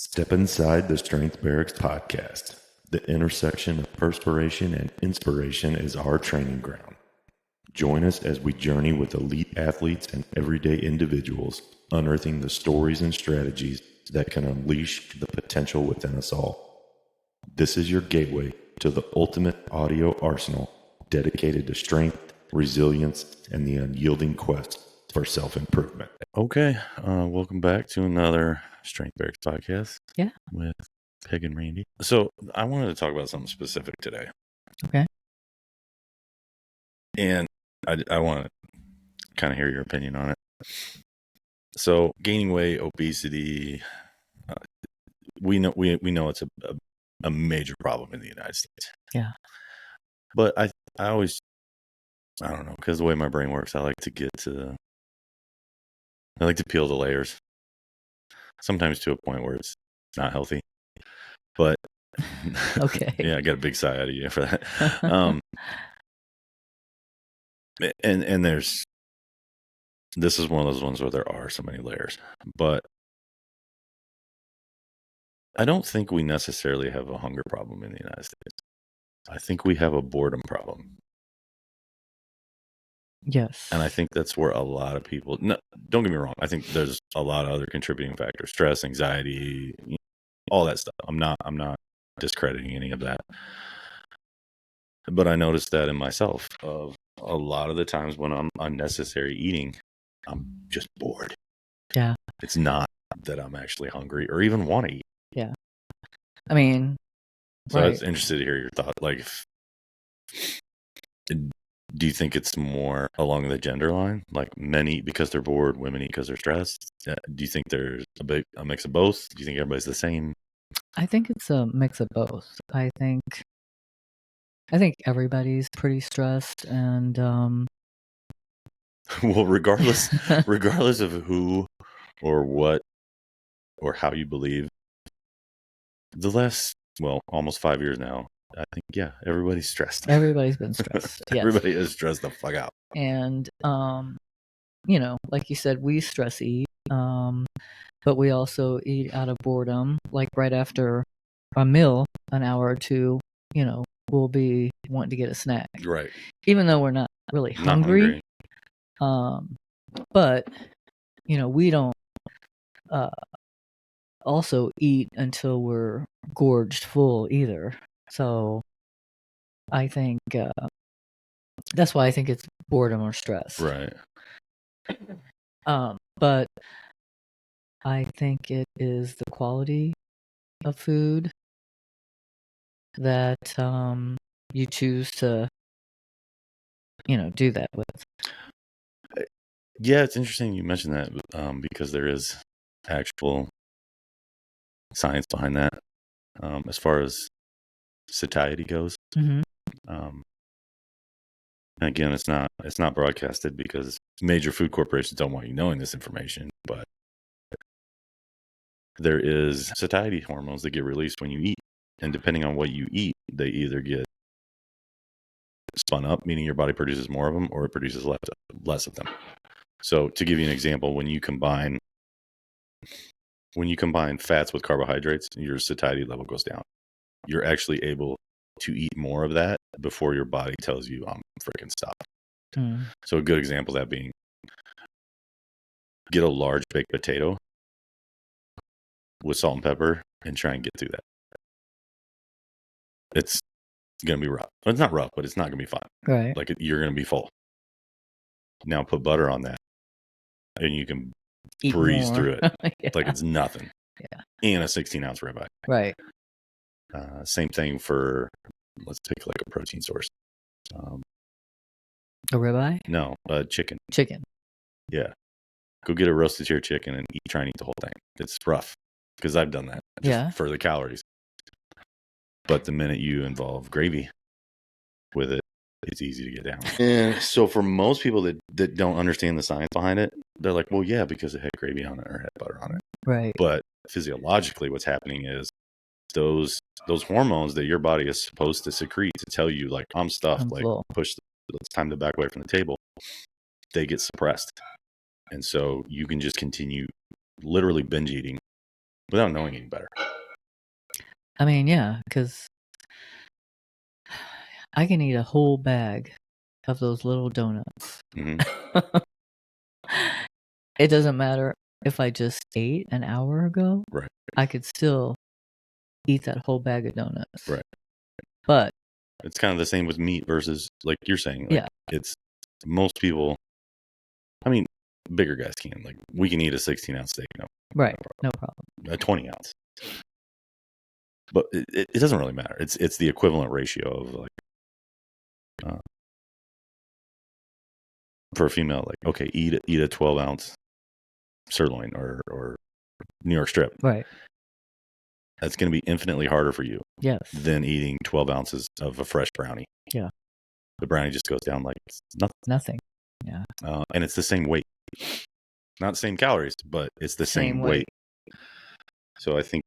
Step inside the Strength Barracks podcast. The intersection of perspiration and inspiration is our training ground. Join us as we journey with elite athletes and everyday individuals, unearthing the stories and strategies that can unleash the potential within us all. This is your gateway to the ultimate audio arsenal dedicated to strength, resilience, and the unyielding quest for self-improvement. Okay, welcome back to another Strength Barracks podcast. Yeah. With Peg and Randy. So I wanted to talk about something specific today. Okay. And I want to kind of hear your opinion on it. So gaining weight, obesity, we know it's a major problem in the United States. Yeah. But I always, I don't know, because the way my brain works, I like to peel the layers. Sometimes to a point where it's not healthy. But okay. Yeah, I got a big sigh out of you for that. And this is one of those ones where there are so many layers, but I don't think we necessarily have a hunger problem in the United States. I think we have a boredom problem. Yes. And I think that's where a lot of people, no, don't get me wrong. I think there's a lot of other contributing factors, stress, anxiety, all that stuff. I'm not discrediting any of that. But I noticed that in myself of a lot of the times when I'm unnecessary eating, I'm just bored. Yeah. It's not that I'm actually hungry or even want to eat. Yeah. I mean, so right. I was interested to hear your thought. Like, do you think it's more along the gender line? Like men eat because they're bored, women eat because they're stressed? Do you think there's a mix of both? Do you think everybody's the same? I think it's a mix of both. I think everybody's pretty stressed and well, regardless of who or what or how you believe, the last, almost 5 years now, I think, yeah, everybody's stressed. Everybody's been stressed. Yes. Everybody is stressed the fuck out. And, like you said, we stress eat, but we also eat out of boredom. Like right after a meal, an hour or two, we'll be wanting to get a snack. Right. Even though we're not really hungry. But, we don't also eat until we're gorged full either. So I think that's why I think it's boredom or stress. Right. But I think it is the quality of food that you choose to, do that with. Yeah, it's interesting you mentioned that because there is actual science behind that as far as satiety goes. Mm-hmm. And again, it's not broadcasted because major food corporations don't want you knowing this information, but there is satiety hormones that get released when you eat, and depending on what you eat, they either get spun up, meaning your body produces more of them, or it produces less of them. So to give you an example, when you combine fats with carbohydrates, your satiety level goes down. You're actually able to eat more of that before your body tells you I'm freaking stopped. So a good example of that being, get a large baked potato with salt and pepper and try and get through that. It's going to be rough. It's not rough, but it's not going to be fun. Right. Like you're going to be full. Now put butter on that and you can breeze through it. Yeah. Like it's nothing. Yeah. And a 16-ounce ribeye. Right. Same thing for, let's pick like a protein source. A ribeye? No, chicken. Chicken. Yeah. Go get a roasted your chicken and try and eat the whole thing. It's rough because I've done that. Just for the calories. But the minute you involve gravy with it, it's easy to get down. And so for most people that don't understand the science behind it, they're like, well, yeah, because it had gravy on it or had butter on it. Right. But physiologically, what's happening is those hormones that your body is supposed to secrete to tell you, like, I'm stuffed, like, it's time to back away from the table, they get suppressed. And so you can just continue literally binge eating without knowing any better. I mean, yeah, because I can eat a whole bag of those little donuts. Mm-hmm. It doesn't matter if I just ate an hour ago. Right. I could still eat that whole bag of donuts. Right. But it's kind of the same with meat versus, like you're saying, like, it's most people, I mean, bigger guys can. Like, we can eat a 16-ounce steak. No problem. A 20-ounce. But it doesn't really matter. It's the equivalent ratio of, like, for a female, like, okay, eat a 12-ounce sirloin or New York strip. Right. That's going to be infinitely harder for you. Yes. Than eating 12 ounces of a fresh brownie. Yeah. The brownie just goes down like nothing. Nothing. Yeah. And it's the same weight. Not the same calories, but it's the same weight. So I think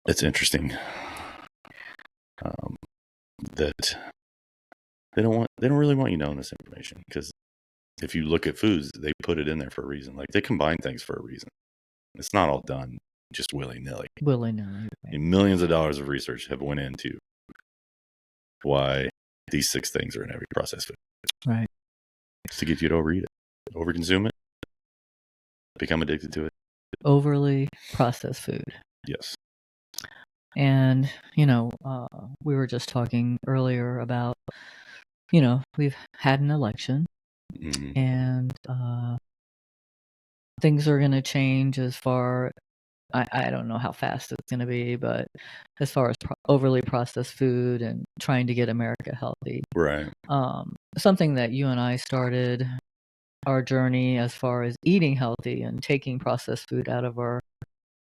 it's interesting that they don't really want you knowing this information, because if you look at foods, they put it in there for a reason. Like, they combine things for a reason. It's not all done just willy-nilly. Right. Millions of dollars of research have went into why these 6 things are in every processed food. Right. It's to get you to overeat it, overconsume it, become addicted to it. Overly processed food. Yes. And, we were just talking earlier about, we've had an election, Mm-hmm. and things are going to change as far, I don't know how fast it's going to be, but as far as overly processed food and trying to get America healthy. Right. Something that you and I started our journey as far as eating healthy and taking processed food out of our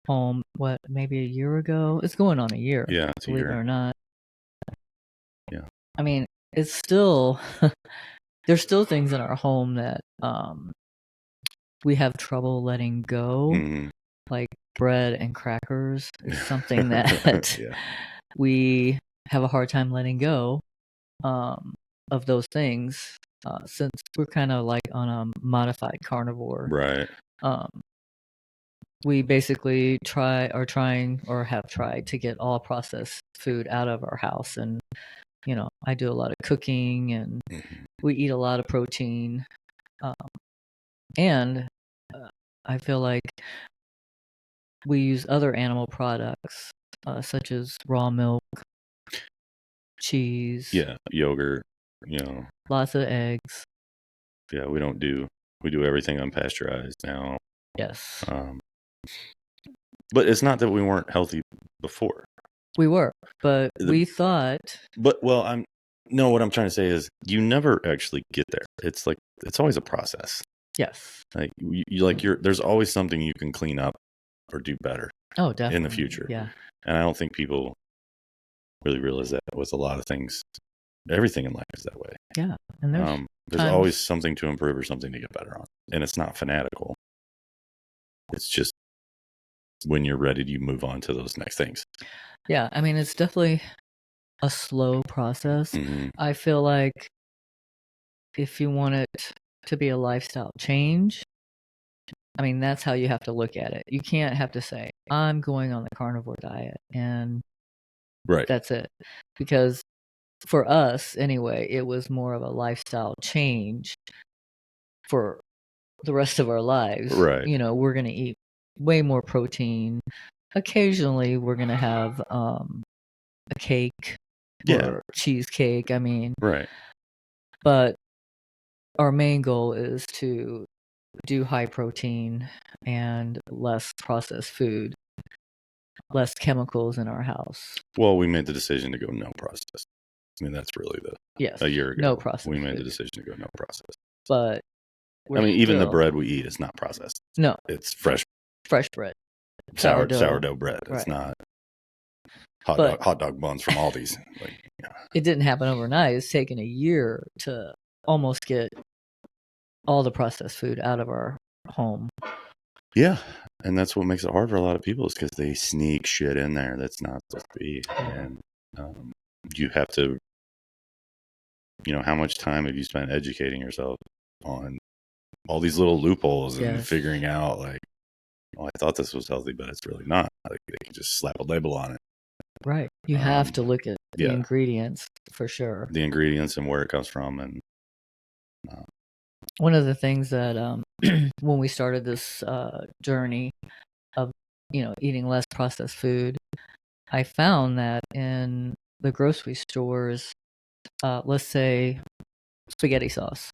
home, maybe a year ago? It's going on a year. Yeah, it's believe a year. it or not. Yeah. I mean, it's still there's still things in our home that we have trouble letting go. Mm-hmm. Like bread and crackers is something that we have a hard time letting go of those things, since we're kind of like on a modified carnivore. Right. We basically have tried to get all processed food out of our house. And, I do a lot of cooking, and we eat a lot of protein. And I feel like we use other animal products, such as raw milk, cheese. Yeah, yogurt, Lots of eggs. Yeah, we do everything unpasteurized now. Yes. But it's not that we weren't healthy before. We were, but we thought. But, what I'm trying to say is, you never actually get there. It's like, it's always a process. Yes. Like, there's always something you can clean up or do better. Oh, definitely. In the future. Yeah. And I don't think people really realize that with a lot of things. Everything in life is that way. Yeah. And there's always something to improve or something to get better on. And it's not fanatical. It's just, when you're ready, you move on to those next things. Yeah. I mean, it's definitely a slow process. Mm-hmm. I feel like if you want it to be a lifestyle change, I mean, that's how you have to look at it. You can't have to say, I'm going on the carnivore diet, and that's it. Because for us, anyway, it was more of a lifestyle change for the rest of our lives. Right. We're going to eat way more protein. Occasionally, we're going to have a cake or cheesecake. I mean, right. But our main goal is to do high protein and less processed food, less chemicals in our house. Well, we made the decision to go no process. I mean, that's really a year ago. No process. We made the decision to go no process. But even the bread we eat is not processed. No, it's fresh bread, sourdough bread. It's not hot dog buns from Aldi's. It didn't happen overnight. It's taken a year to almost get all the processed food out of our home. Yeah, and that's what makes it hard for a lot of people, is because they sneak shit in there that's not supposed to be. And you have to, how much time have you spent educating yourself on all these little loopholes and figuring out, like, oh, I thought this was healthy, but it's really not. Like, they can just slap a label on it. Right. You have to look at the yeah. ingredients for sure. The ingredients and where it comes from. And one of the things that when we started this journey of eating less processed food, I found that in the grocery stores, let's say spaghetti sauce,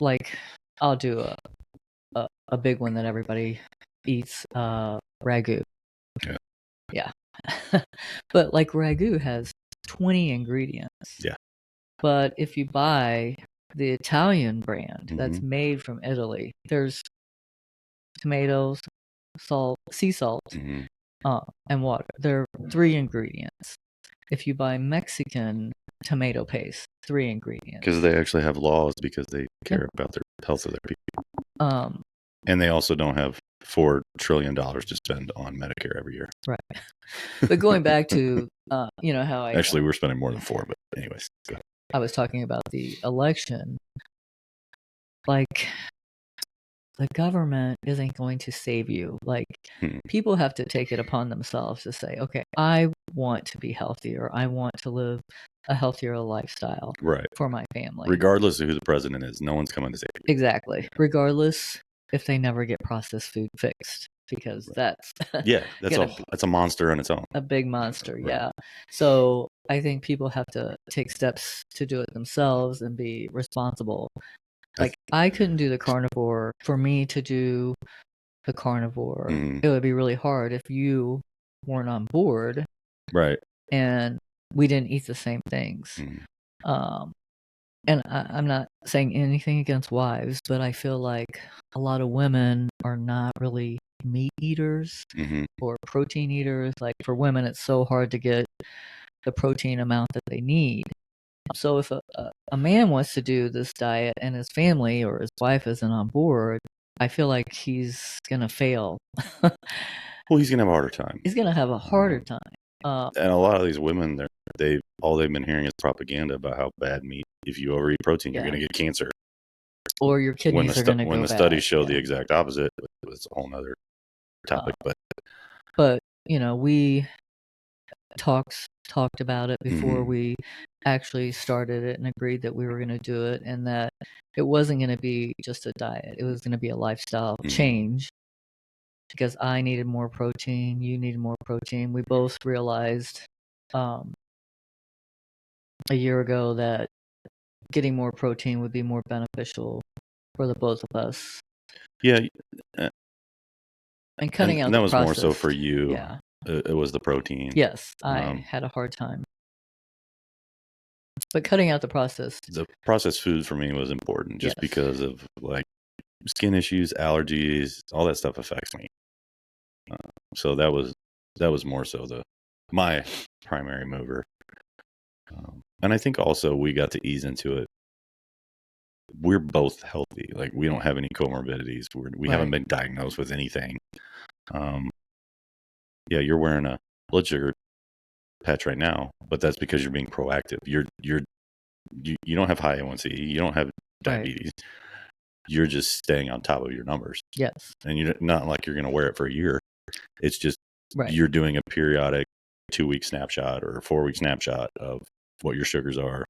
like I'll do a big one that everybody eats, ragu. Yeah. But like ragu has 20 ingredients. Yeah. But if you buy the Italian brand that's made from Italy, there's tomatoes, salt, sea salt, and water. There are 3 ingredients. If you buy Mexican tomato paste, 3 ingredients. Because they actually have laws because they care about the health of their people. And they also don't have $4 trillion to spend on Medicare every year. Right. But going back to, how I... Actually, we're spending more than 4, but anyways. Go ahead. I was talking about the election. Like, the government isn't going to save you. Like, people have to take it upon themselves to say, okay, I want to be healthier. I want to live a healthier lifestyle for my family. Regardless of who the president is, no one's coming to save you. Exactly. Regardless if they never get processed food fixed, because that's... that's a monster on its own. A big monster, yeah. So I think people have to take steps to do it themselves and be responsible. Like, I couldn't do the carnivore. For me to do the carnivore, it would be really hard if you weren't on board. Right. And we didn't eat the same things. And I'm not saying anything against wives, but I feel like a lot of women are not really meat eaters or protein eaters. Like, for women, it's so hard to get the protein amount that they need. So if a man wants to do this diet and his family or his wife isn't on board, I feel like he's going to fail. Well, he's going to have a harder time. He's going to have a harder time. And a lot of these women, all they've been hearing is propaganda about how bad meat. If you overeat protein, you're going to get cancer. Or your kidneys are going to go bad. When the studies show the exact opposite, it's a whole other topic. But we talked about it before we actually started it and agreed that we were going to do it, and that it wasn't going to be just a diet. It was going to be a lifestyle change, because I needed more protein. You needed more protein. We both realized a year ago that getting more protein would be more beneficial for the both of us. Yeah. And cutting out and that the was processed, more so for you. Yeah. It was the protein. Yes, I had a hard time. But cutting out the processed food for me was important, just because of like skin issues, allergies, all that stuff affects me. So that was more so my primary mover. And I think also we got to ease into it. We're both healthy. Like, we don't have any comorbidities. We haven't been diagnosed with anything. Yeah, you're wearing a blood sugar patch right now, but that's because you're being proactive. You don't have high A1C. You don't have diabetes. Right. You're just staying on top of your numbers. Yes. And you're not like you're going to wear it for a year. It's just you're doing a periodic 2-week snapshot or a 4-week snapshot of what your sugars are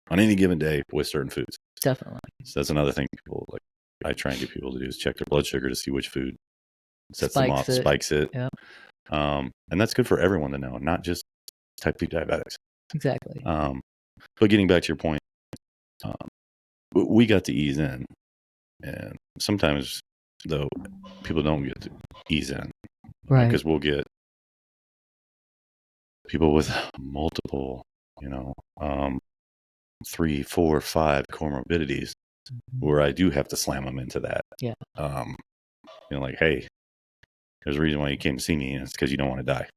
on any given day with certain foods. Definitely. So that's another thing people like. I try and get people to do is check their blood sugar to see which food sets them off, spikes it. Yep. And that's good for everyone to know, not just type 2 diabetics. Exactly. But getting back to your point, we got to ease in, and sometimes though people don't get to ease in, right? Because we'll get people with multiple, 3, 4, 5 comorbidities, where I do have to slam them into that. Yeah. Like, hey, there's a reason why you came to see me, and it's because you don't want to die.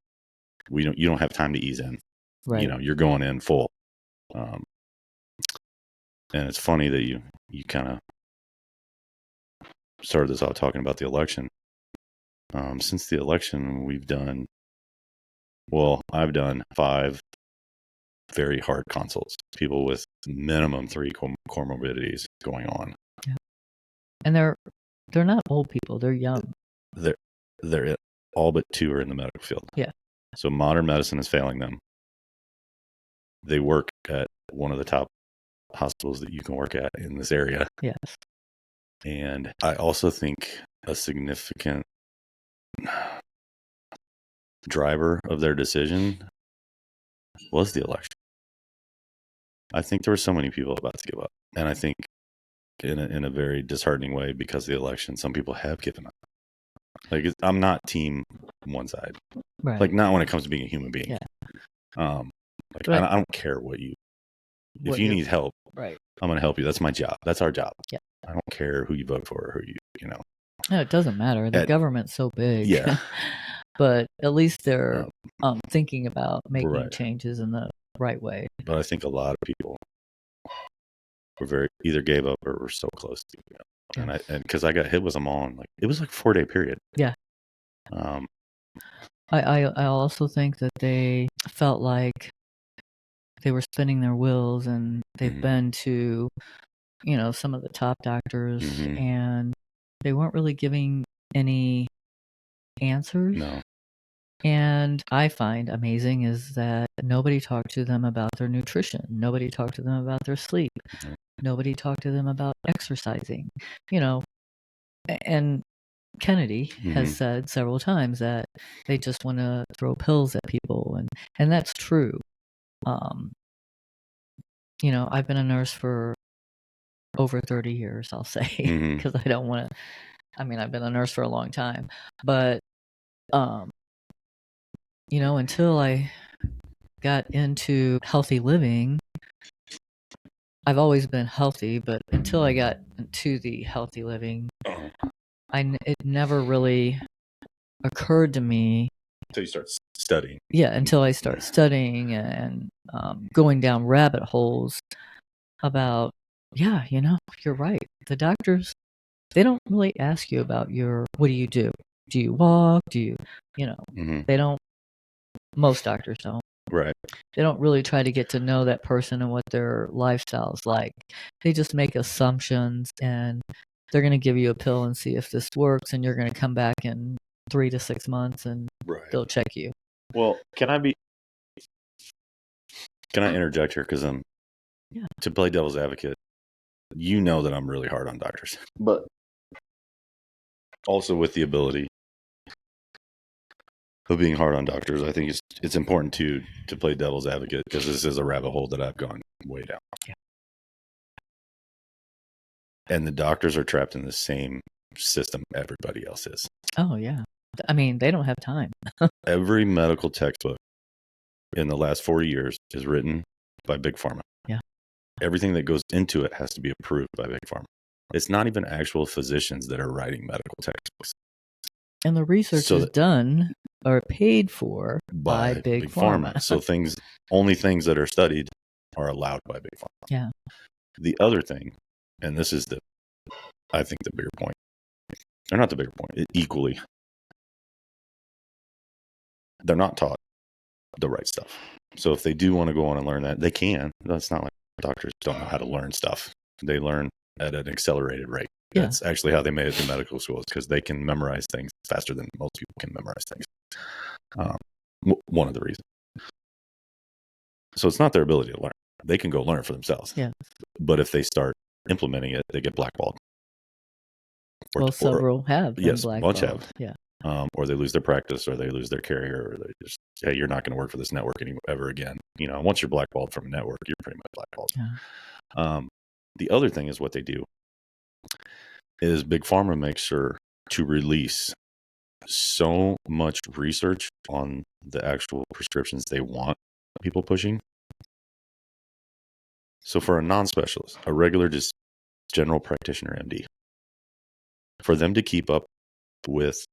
You don't have time to ease in. Right. You're going in full. And it's funny that you kind of started this off talking about the election. Since the election, I've done 5 very hard consults. People with minimum 3 comorbidities going on. Yeah. And they're They're not old people. They're young. They're all but 2 are in the medical field. Yeah. So modern medicine is failing them. They work at one of the top hospitals that you can work at in this area. Yes. And I also think a significant driver of their decision was the election. I think there were so many people about to give up. And I think in a very disheartening way, because of the election, some people have given up. Like, I'm not team one side. Right. Like, not when it comes to being a human being. Yeah. Like, Right. I don't care what you, if you need help, right. I'm going to help you. That's my job. That's our job. Yeah. I don't care who you vote for or who you know. No, it doesn't matter. The government's so big. Yeah. But at least they're thinking about making Right. changes in the right way. But I think a lot of people were either gave up or were so close to, and because I got hit with them all, and it was like 4-day period. Yeah. I also think that they felt like they were spinning their wheels, and they've been to, some of the top doctors, and they weren't really giving any answers. No. And I find amazing is that nobody talked to them about their nutrition. Nobody talked to them about their sleep. Nobody talked to them about exercising. And Kennedy has said several times that they just want to throw pills at people, and that's true. I've been a nurse for over 30 years, I'll say, because I don't want to. I mean, I've been a nurse for a long time, but until I got into healthy living, I've always been healthy, but until I got into the healthy living, it never really occurred to me. Until you start studying. Yeah, until I start studying and going down rabbit holes about, you're right. The doctors, they don't really ask you about what do you do? Do you walk? Do you, they don't, most doctors don't. Right. They don't really try to get to know that person and what their lifestyle's like. They just make assumptions, and they're going to give you a pill and see if this works, and you're going to come back in 3 to 6 months, and they'll check you. Well, can I interject here? Because to play devil's advocate, that I'm really hard on doctors, but also with the ability of being hard on doctors, I think it's important to play devil's advocate, because this is a rabbit hole that I've gone way down. Yeah. And the doctors are trapped in the same system everybody else is. Oh, yeah. I mean, they don't have time. Every medical textbook in the last 40 years is written by Big Pharma. Yeah. Everything that goes into it has to be approved by Big Pharma. It's not even actual physicians that are writing medical textbooks. And the research is done or paid for by Big Pharma. So only things that are studied are allowed by Big Pharma. Yeah. The other thing, and this is I think the bigger point, or not the bigger point, equally, they're not taught the right stuff. So if they do want to go on and learn that, they can. That's not like doctors don't know how to learn stuff. They learn at an accelerated rate. Yeah. That's actually how they made it to medical schools, because they can memorize things faster than most people can memorize things. One of the reasons. So it's not their ability to learn. They can go learn it for themselves. Yeah. But if they start implementing it, they get blackballed. Several have. Yes, a bunch have. Yeah. Or they lose their practice, or they lose their carrier, or they just, hey, you're not going to work for this network ever again. Once you're blackballed from a network, you're pretty much blackballed. Yeah. The other thing is what they do is Big Pharma makes sure to release so much research on the actual prescriptions they want people pushing. So for a non-specialist, a regular just general practitioner MD, for them to keep up with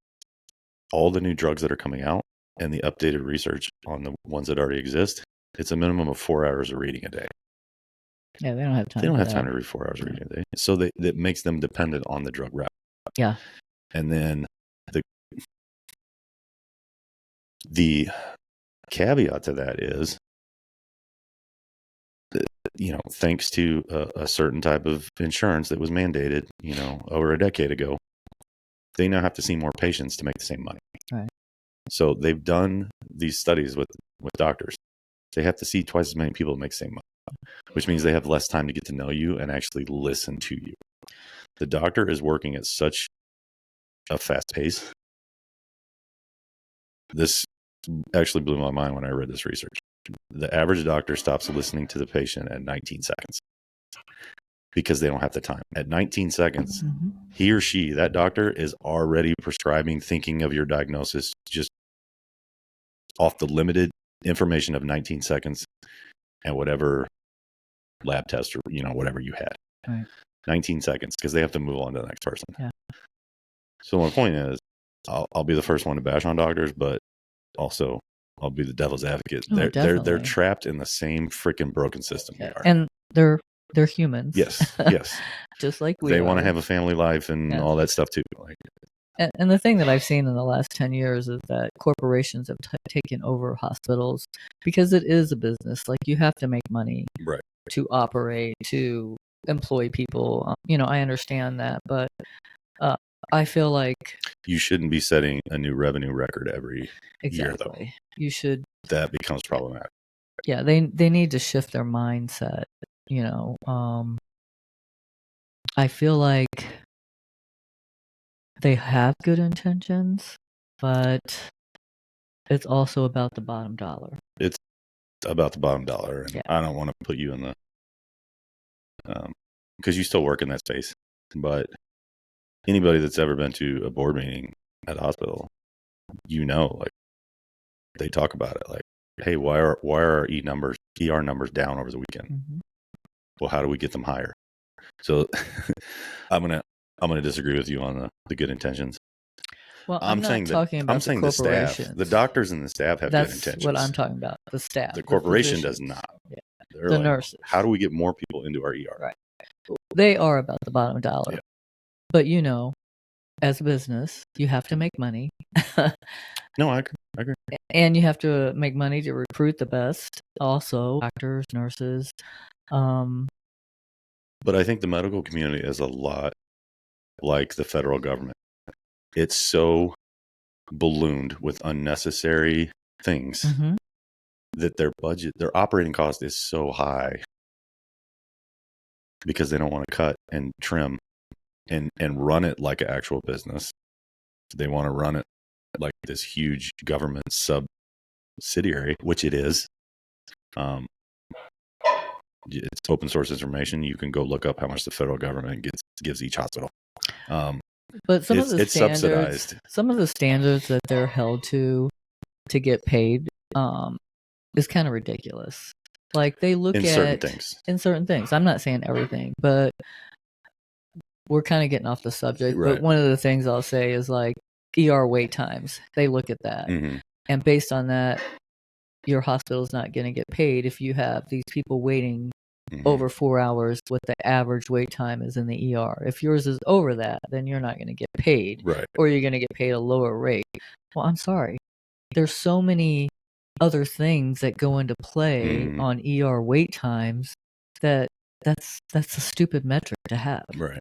all the new drugs that are coming out and the updated research on the ones that already exist, it's a minimum of 4 hours of reading a day. Yeah, they don't have time. They don't have time to read 4 hours of reading a day. So that makes them dependent on the drug route. Yeah. And then the caveat to that is, thanks to a certain type of insurance that was mandated, over a decade ago, they now have to see more patients to make the same money. Right. So they've done these studies with doctors. They have to see twice as many people to make the same money, which means they have less time to get to know you and actually listen to you. The doctor is working at such a fast pace. This actually blew my mind when I read this research. The average doctor stops listening to the patient at 19 seconds because they don't have the time. At 19 seconds, he or she, that doctor, is already prescribing, thinking of your diagnosis just off the limited information of 19 seconds and whatever lab test or, whatever you had. Right. 19 seconds because they have to move on to the next person. Yeah. So my point is, I'll be the first one to bash on doctors, but also I'll be the devil's advocate. Oh, They're trapped in the same freaking broken system we are. And they're humans. Yes. Just like we are. They want to have a family life and all that stuff too. And the thing that I've seen in the last 10 years is that corporations have taken over hospitals because it is a business. Like, you have to make money to operate, to employ people. I understand that, but I feel like you shouldn't be setting a new revenue record every year, though. You should. That becomes problematic. Yeah, they need to shift their mindset. I feel like they have good intentions, but it's also about the bottom dollar. It's about the bottom dollar, and I don't want to put you in the because you still work in that space, but anybody that's ever been to a board meeting at a hospital, like, they talk about it, like, hey, why are our ER numbers down over the weekend? Mm-hmm. Well, how do we get them higher? So I'm gonna disagree with you on the good intentions. Well, I'm saying the staff, the doctors and the staff have good intentions. That's what I'm talking about. The staff. The corporation does not. Yeah. The nurses. How do we get more people into our ER? Right. They are about the bottom dollar. Yeah. But as a business, you have to make money. No, I agree. And you have to make money to recruit the best. Also, doctors, nurses. But I think the medical community is a lot like the federal government. It's so ballooned with unnecessary things that their operating cost is so high because they don't want to cut and trim and run it like an actual business. They want to run it like this huge government subsidiary, which it is. It's open source information. You can go look up how much the federal government gives each hospital. But it's subsidized. Some of the standards that they're held to get paid is kind of ridiculous. Like, they look at certain things. I'm not saying everything, but we're kind of getting off the subject. Right. But one of the things I'll say is, like, ER wait times. They look at that, and based on that, your hospital's not going to get paid if you have these people waiting over 4 hours, what the average wait time is in the ER. If yours is over that, then you're not going to get paid, or you're going to get paid a lower rate. Well, I'm sorry. There's so many other things that go into play on ER wait times that's a stupid metric to have, right?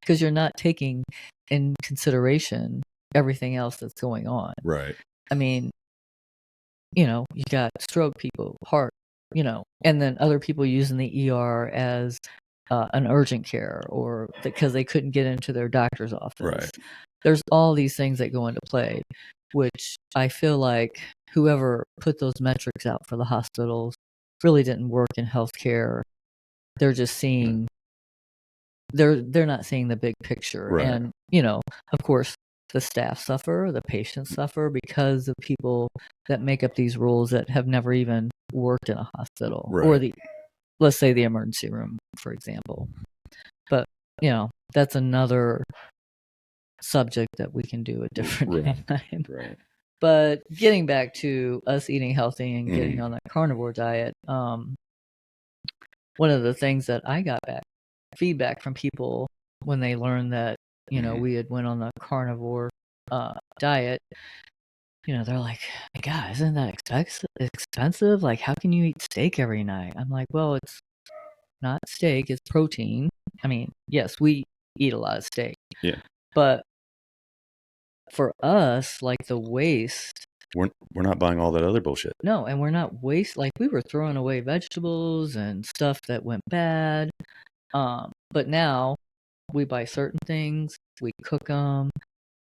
Because you're not taking in consideration everything else that's going on, right? I mean, you got stroke people, heart, and then other people using the ER as an urgent care, or because they couldn't get into their doctor's office. Right. There's all these things that go into play, which I feel like whoever put those metrics out for the hospitals really didn't work in healthcare. They're just seeing, they're not seeing the big picture. Right. And, of course, the staff suffer, the patients suffer because of people that make up these rules that have never even worked in a hospital, or let's say the emergency room, for example. But, that's another subject that we can do a different time. Right. But getting back to us eating healthy and getting on that carnivore diet, one of the things that I got feedback from people when they learned that, we had went on the carnivore diet, they're like, God, isn't that expensive? Like, how can you eat steak every night? I'm like, well, it's not steak, it's protein. I mean, yes, we eat a lot of steak. Yeah. But for us, like the waste. We're not buying all that other bullshit. No, and we're not like we were throwing away vegetables and stuff that went bad. But now we buy certain things, we cook them,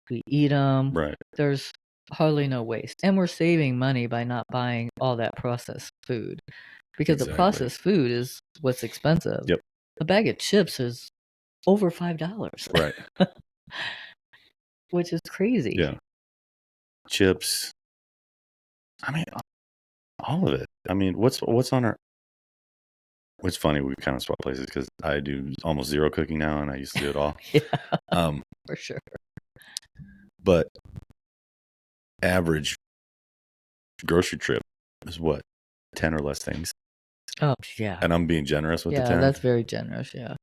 we eat them. Right. There's hardly no waste, and we're saving money by not buying all that processed food, because the processed food is what's expensive. Yep. A bag of chips is over $5. Right. Which is crazy. Yeah. Chips. I mean, all of it. I mean, what's on our... It's funny, we kind of swap places because I do almost zero cooking now, and I used to do it all. Yeah, for sure. But average grocery trip is what, 10 or less things. Oh yeah. And I'm being generous with the 10. Yeah, that's very generous. Yeah.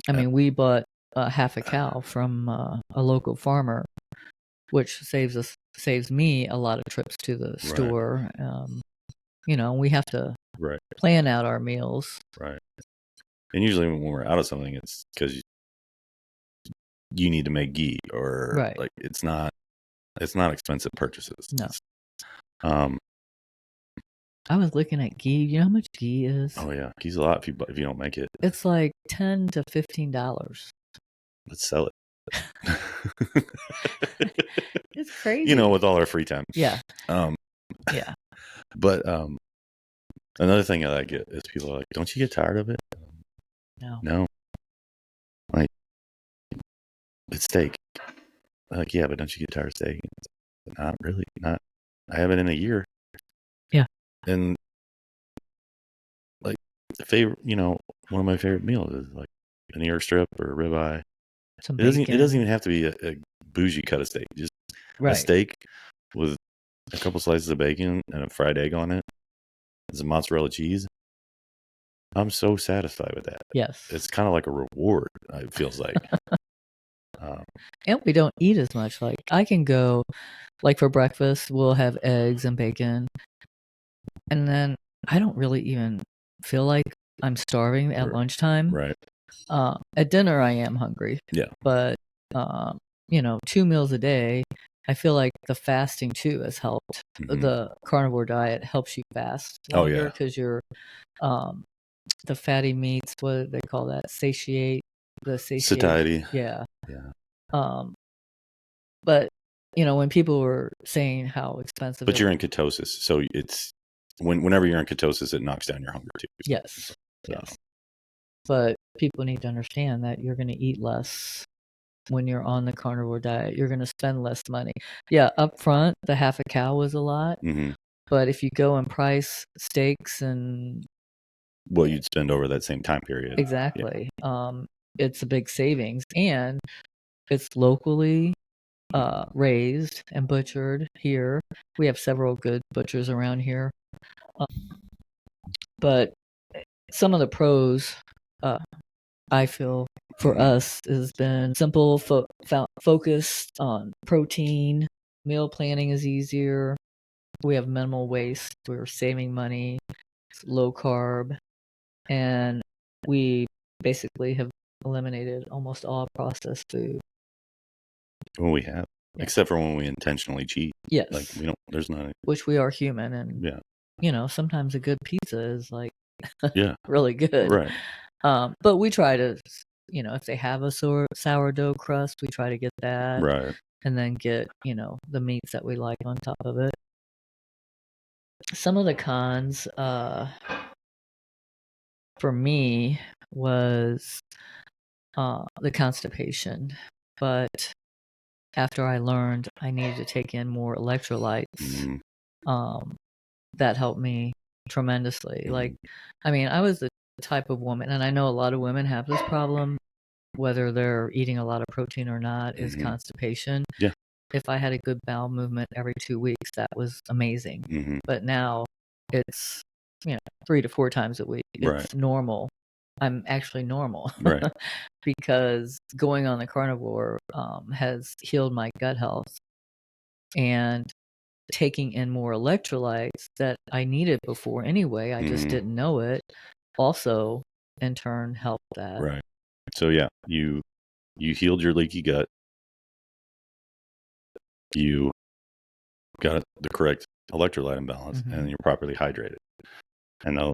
I mean, we bought half a cow from a local farmer, which saves me a lot of trips to the store. You know, we have to plan out our meals. Right. And usually when we're out of something, it's because you need to make ghee, or like it's not expensive purchases. No. I was looking at ghee. You know how much ghee is? Oh yeah, ghee's a lot if you don't make it. It's like $10 to $15. Let's sell it. It's crazy. You know, with all our free time. Yeah. Yeah. But another thing that I get is people are like, "Don't you get tired of it?" No. Like, it's steak. Like, yeah, but don't you get tired of steak? Not really. Not. I haven't in a year. Yeah. And like favorite, you know, one of my favorite meals is like an ear strip or a ribeye. It doesn't even have to be a bougie cut of steak. Just a steak with a couple slices of bacon and a fried egg on it. Some mozzarella cheese. I'm so satisfied with that. Yes. It's kind of like a reward, it feels like. And we don't eat as much. Like, I can go, like, for breakfast, we'll have eggs and bacon. And then I don't really even feel like I'm starving at lunchtime. Right. At dinner, I am hungry. Yeah. But, you know, 2 meals a day, I feel like the fasting, too, has helped. Mm-hmm. The carnivore diet helps you fast longer because you're... the fatty meats, what do they call that? Satiety. Yeah. But you know, when people were saying how expensive, but you're in ketosis, so it's whenever you're in ketosis, it knocks down your hunger too. Yes. Yes. But people need to understand that you're going to eat less when you're on the carnivore diet. You're going to spend less money. Yeah, up front, the half a cow was a lot. Mm-hmm. But if you go and price steaks and what you'd spend over that same time period. Exactly. Yeah. It's a big savings, and it's locally raised and butchered here. We have several good butchers around here. But some of the pros, I feel, for us has been simple, focused on protein. Meal planning is easier. We have minimal waste. We're saving money. It's low carb. And we basically have eliminated almost all processed food. Well, we have, except for when we intentionally cheat. Yes. Like, we don't, there's not. Which we are human. And, you know, sometimes a good pizza is like really good. Right. But we try to, you know, if they have a sourdough crust, we try to get that. Right. And then get, you know, the meats that we like on top of it. Some of the cons, for me, was the constipation. But after I learned I needed to take in more electrolytes, that helped me tremendously. Like, I mean, I was the type of woman, and I know a lot of women have this problem, whether they're eating a lot of protein or not, is constipation. Yeah. If I had a good bowel movement every 2 weeks, that was amazing. But now it's, you know, 3 to 4 times a week. It's normal. I'm actually normal. Right. Because going on the carnivore has healed my gut health, and taking in more electrolytes that I needed before anyway, I just didn't know it, also in turn helped that. Right. So yeah, you healed your leaky gut, you got the correct electrolyte imbalance and you're properly hydrated. And know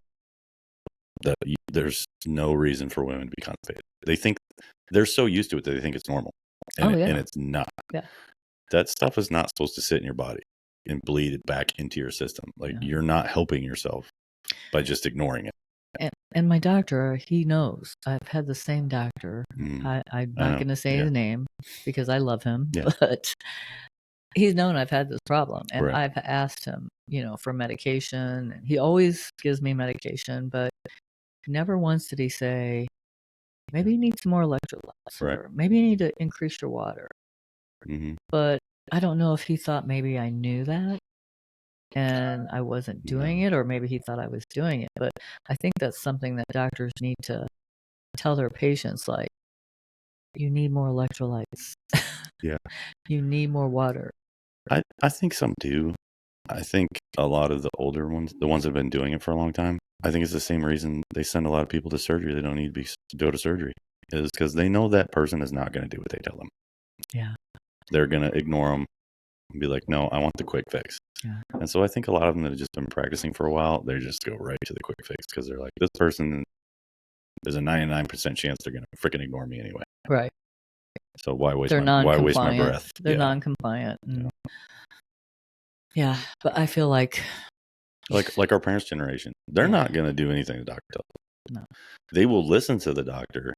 that there's no reason for women to be constipated. They think they're so used to it that they think it's normal, and it's not. Yeah. That stuff is not supposed to sit in your body and bleed it back into your system. Like you're not helping yourself by just ignoring it. And my doctor, he knows. I've had the same doctor. I'm not going to say his name because I love him, but he's known I've had this problem, and I've asked him, for medication, and he always gives me medication, but never once did he say, maybe you need some more electrolytes, or maybe you need to increase your water. But I don't know if he thought maybe I knew that and I wasn't doing it, or maybe he thought I was doing it. But I think that's something that doctors need to tell their patients, like, you need more electrolytes. You need more water. I think some do. I think a lot of the older ones, the ones that have been doing it for a long time, I think it's the same reason they send a lot of people to surgery. They don't need to go to surgery, is because they know that person is not going to do what they tell them. Yeah. They're going to ignore them and be like, no, I want the quick fix. Yeah. And so I think a lot of them that have just been practicing for a while, they just go right to the quick fix because they're like, this person, there's a 99% chance they're going to freaking ignore me anyway. Right. So why waste my breath? They're non-compliant. Yeah, but I feel like our parents' generation, they're not going to do anything the doctor tells them. No. They will listen to the doctor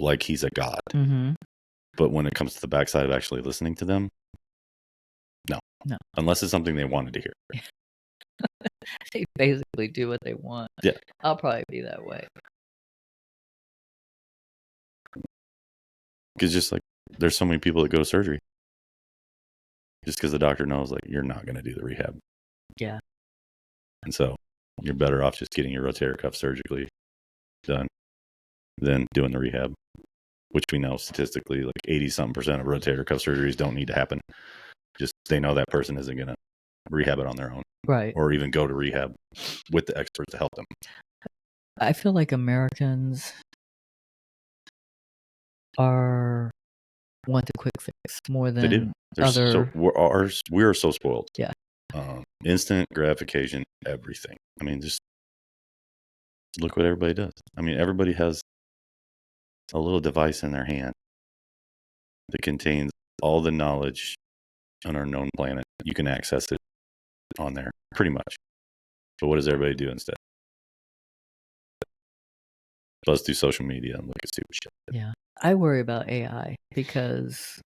like he's a god. But when it comes to the backside of actually listening to them, no. Unless it's something they wanted to hear. They basically do what they want. Yeah. I'll probably be that way. Because just like there's so many people that go to surgery just because the doctor knows, like, you're not going to do the rehab. Yeah. And so you're better off just getting your rotator cuff surgically done than doing the rehab, which we know statistically, like 80-something% of rotator cuff surgeries don't need to happen. Just they know that person isn't going to rehab it on their own. Right. Or even go to rehab with the experts to help them. I feel like Americans want the quick fix more than they do. We are so spoiled. Yeah. Instant gratification, everything. I mean, just look what everybody does. I mean, everybody has a little device in their hand that contains all the knowledge on our known planet. You can access it on there, pretty much. But what does everybody do instead? Buzz through social media and look at stupid shit. Yeah. I worry about AI because,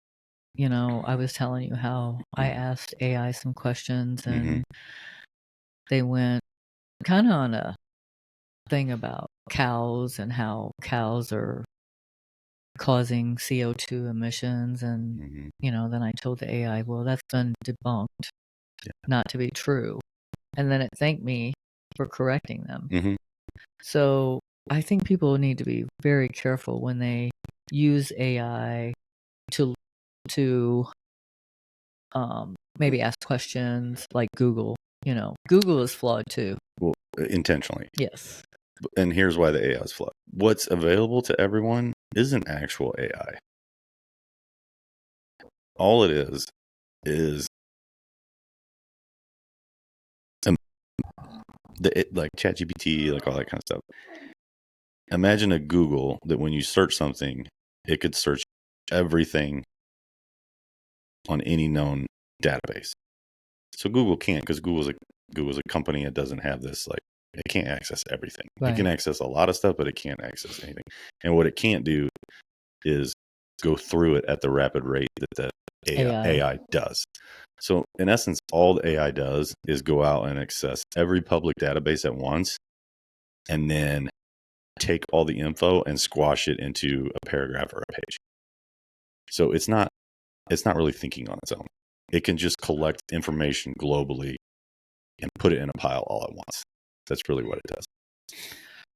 I was telling you how I asked AI some questions and they went kind of on a thing about cows and how cows are causing CO2 emissions. And, then I told the AI, well, that's been debunked, not to be true. And then it thanked me for correcting them. So I think people need to be very careful when they use AI to maybe ask questions like Google. Google is flawed too. Well, intentionally. Yes. And here's why the AI is flawed. What's available to everyone isn't actual AI. All it is like ChatGPT, like all that kind of stuff. Imagine a Google that when you search something, it could search everything on any known database. So Google can't, because Google's a company. It doesn't have this, like, it can't access everything. Right. It can access a lot of stuff, but it can't access anything. And what it can't do is go through it at the rapid rate that the AI does. So in essence, all the AI does is go out and access every public database at once, and then take all the info and squash it into a paragraph or a page. So it's not really thinking on its own. It can just collect information globally and put it in a pile all at once. That's really what it does.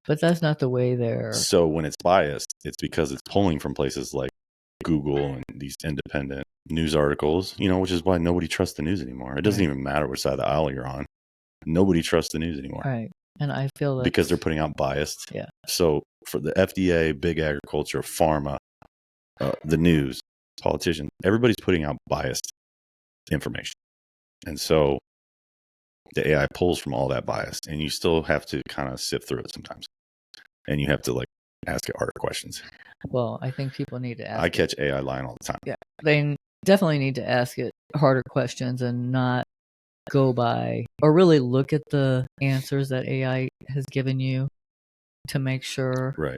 But that's not the way they're... So when it's biased, it's because it's pulling from places like Google and these independent news articles, which is why nobody trusts the news anymore. It doesn't even matter which side of the aisle you're on. Nobody trusts the news anymore. Right. And I feel because they're putting out biased. Yeah. So for the FDA, big agriculture, pharma, the news, politicians, everybody's putting out biased information. And so the AI pulls from all that bias, and you still have to kind of sift through it sometimes. And you have to like ask it harder questions. Well, I think people need to ask. I catch AI lying all the time. Yeah, they definitely need to ask it harder questions and not go by or really look at the answers that AI has given you to make sure, right?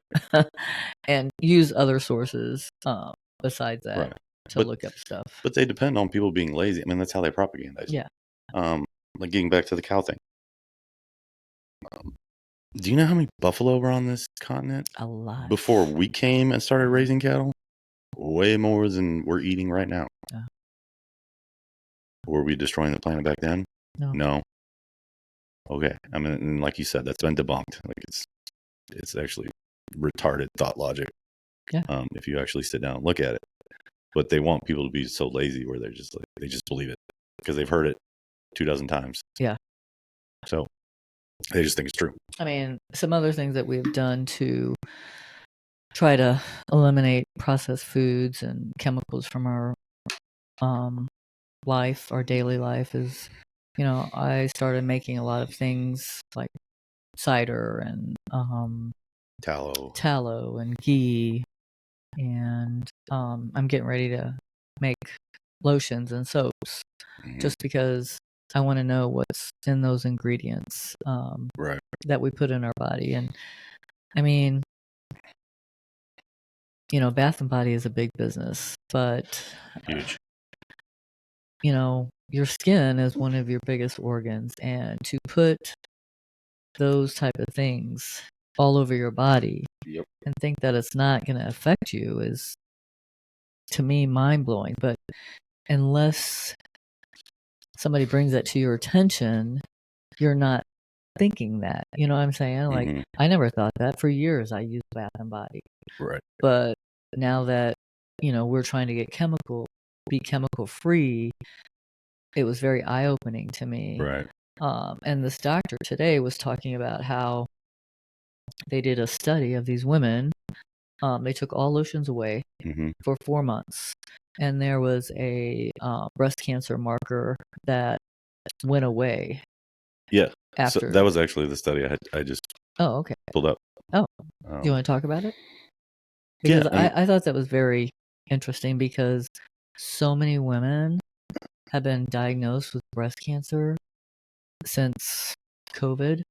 And use other sources besides that right. to look up stuff. But they depend on people being lazy. I mean, that's how they propagandize. Yeah. Like getting back to the cow thing. Do you know how many buffalo were on this continent? A lot. Before we came and started raising cattle? Way more than we're eating right now. Yeah. Were we destroying the planet back then? No. Okay. I mean, and like you said, that's been debunked. Like it's actually retarded thought logic. Yeah. If you actually sit down and look at it. But they want people to be so lazy where they're just like, they just believe it because they've heard it 24 times. Yeah. So they just think it's true. I mean, some other things that we've done to try to eliminate processed foods and chemicals from our life, our daily life is, I started making a lot of things like cider and tallow and ghee, and I'm getting ready to make lotions and soaps just because I want to know what's in those ingredients right. that we put in our body. And I mean, Bath and Body is a big business, but huge. Your skin is one of your biggest organs, and to put those type of things all over your body and think that it's not going to affect you is, to me, mind-blowing. But unless somebody brings that to your attention, you're not thinking that. You know what I'm saying? Like, I never thought that. For years, I used Bath and Body. Right. But now that, we're trying to get be chemical-free, it was very eye-opening to me. Right. And this doctor today was talking about how they did a study of these women. They took all lotions away for 4 months, and there was a breast cancer marker that went away. Yeah. After so that was actually the study I just pulled up. Oh, you want to talk about it? Because I thought that was very interesting because so many women have been diagnosed with breast cancer since COVID,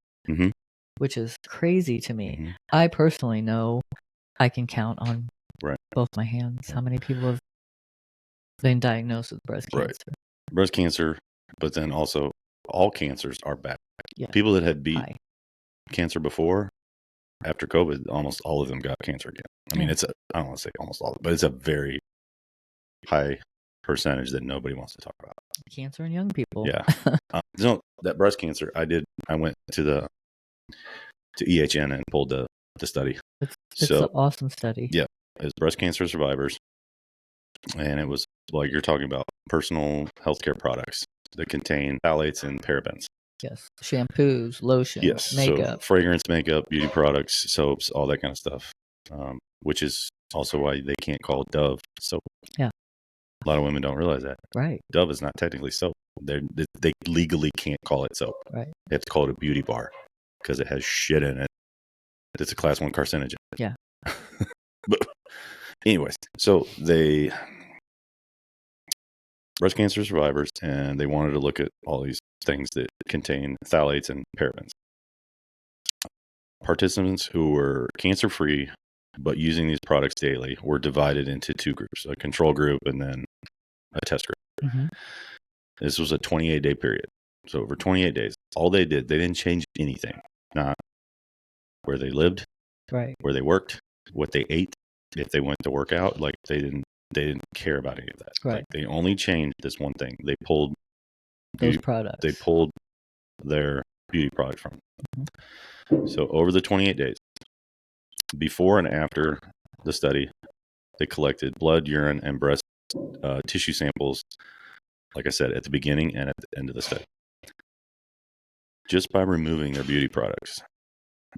which is crazy to me. I personally know I can count on both my hands how many people have been diagnosed with breast cancer. Breast cancer, but then also all cancers are bad. Yeah. People that had beat cancer before, after COVID, almost all of them got cancer again. I mean, I don't want to say almost all, but it's a very high percentage that nobody wants to talk about. Cancer in young people. Yeah. That breast cancer, I went to EHN and pulled the study. It's an awesome study. Yeah. It was breast cancer survivors. And it was like you're talking about personal healthcare products that contain phthalates and parabens. Yes. Shampoos, lotions, makeup. So fragrance, makeup, beauty products, soaps, all that kind of stuff. Which is also why they can't call Dove soap. Yeah. A lot of women don't realize that. Right. Dove is not technically soap. They legally can't call it soap. Right. They have to call it a beauty bar because it has shit in it. It's a class 1 carcinogen. Yeah. But anyways, so breast cancer survivors, and they wanted to look at all these things that contain phthalates and parabens. Participants who were cancer-free but using these products daily were divided into 2 groups, a control group and then a test group. This was a 28-day period. So over 28 days, all they didn't change anything. Not where they lived, where they worked, what they ate, if they went to work out, like they didn't care about any of that. Right. Like they only changed this one thing. They pulled those products. They pulled their beauty product from them. So over the 28 days, before and after the study, they collected blood, urine, and breast tissue samples, like I said, at the beginning and at the end of the study. Just by removing their beauty products,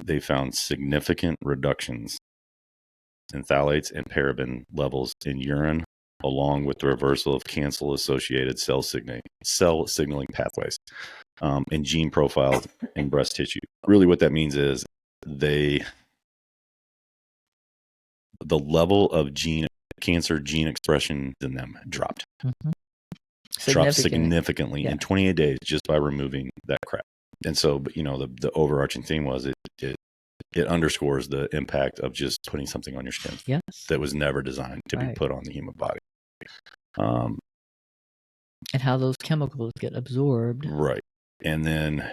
they found significant reductions in phthalates and paraben levels in urine, along with the reversal of cancer-associated cell signaling pathways and gene profiles in breast tissue. Really, what that means is the level of cancer gene expression in them dropped. Mm-hmm. Dropped significantly in 28 days just by removing that crap. And so, the overarching theme was it underscores the impact of just putting something on your skin that was never designed to be put on the human body. And how those chemicals get absorbed. Right. And then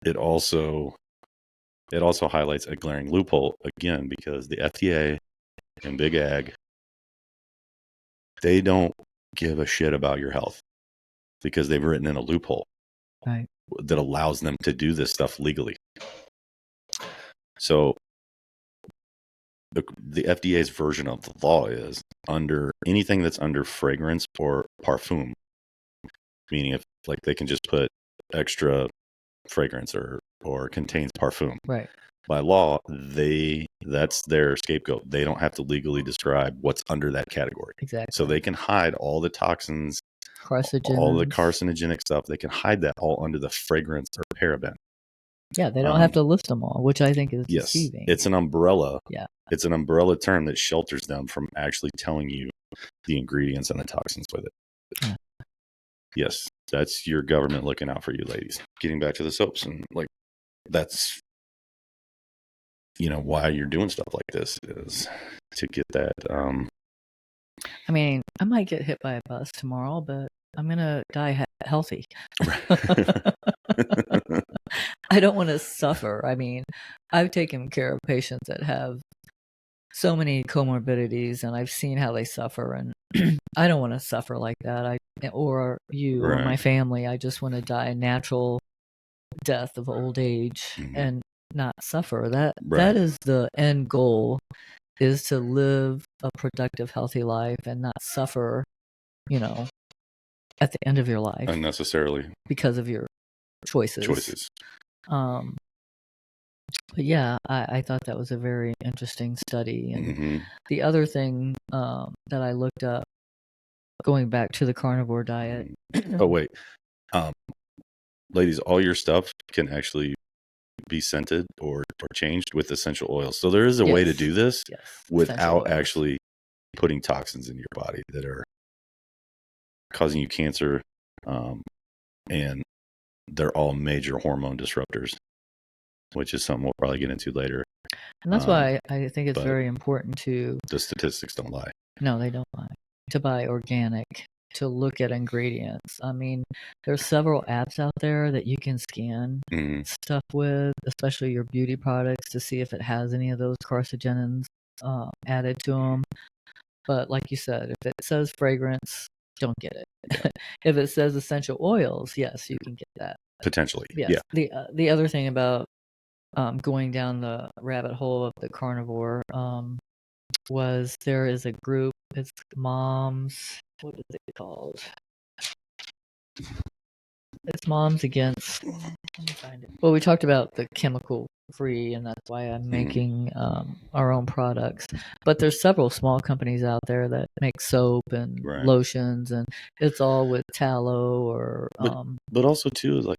it also highlights a glaring loophole again, because the FDA and Big Ag, they don't give a shit about your health because they've written in a loophole that allows them to do this stuff legally. So the FDA's version of the law is under anything that's under fragrance or parfum, meaning if like they can just put extra fragrance or contains parfum. Right. By law, that's their scapegoat. They don't have to legally describe what's under that category. Exactly. So they can hide all the toxins, carcinogens, all the carcinogenic stuff. They can hide that all under the fragrance or paraben. Yeah, they don't have to list them all, which I think is deceiving. It's an umbrella. Yeah. It's an umbrella term that shelters them from actually telling you the ingredients and the toxins with it. Yeah. Yes, that's your government looking out for you, ladies. Getting back to the soaps, and like that's why you're doing stuff like this is to get that. I mean, I might get hit by a bus tomorrow, but I'm gonna die healthy. I don't want to suffer. I mean, I've taken care of patients that have so many comorbidities, and I've seen how they suffer, and I don't want to suffer like that. Or my family. I just want to die a natural death of old age and not suffer. That is the end goal, is to live a productive, healthy life and not suffer, at the end of your life unnecessarily because of your choices. But yeah, I thought that was a very interesting study. And the other thing that I looked up, going back to the carnivore diet. Oh, wait. Ladies, all your stuff can actually be scented or changed with essential oils. So there is a way to do this without actually putting toxins in your body that are causing you cancer. And they're all major hormone disruptors, which is something we'll probably get into later. And that's why I think it's very important to... The statistics don't lie. No, they don't lie. To buy organic, to look at ingredients. I mean, there's several apps out there that you can scan stuff with, especially your beauty products, to see if it has any of those carcinogens added to them. But like you said, if it says fragrance, don't get it. Yeah. If it says essential oils, yes, you can get that. Potentially, yes. Yeah. The other thing about going down the rabbit hole of the carnivore was there is a group. It's moms. What is it called? It's Moms Against. Let me find it. Well, we talked about the chemical free, and that's why I'm making our own products. But there's several small companies out there that make soap and lotions, and it's all with tallow or. But also too, like,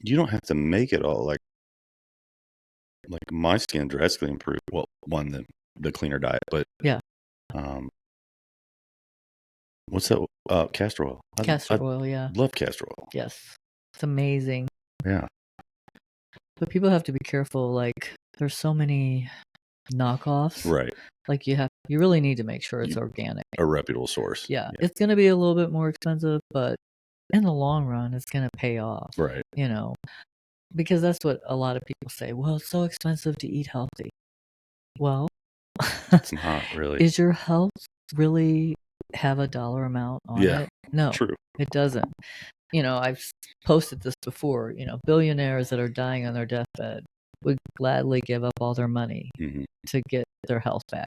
you don't have to make it all. Like my skin drastically improved. Well, one, the cleaner diet, but yeah. What's that? Castor oil. Castor oil, yeah. Love castor oil. Yes, it's amazing. Yeah. But people have to be careful. Like, there's so many knockoffs. Right. Like, you really need to make sure it's organic. A reputable source. Yeah. It's going to be a little bit more expensive, but in the long run, it's going to pay off. Right. Because that's what a lot of people say. Well, it's so expensive to eat healthy. Well, it's not really. Is your health really have a dollar amount on it? No, true. It doesn't. I've posted this before. Billionaires that are dying on their deathbed would gladly give up all their money to get their health back.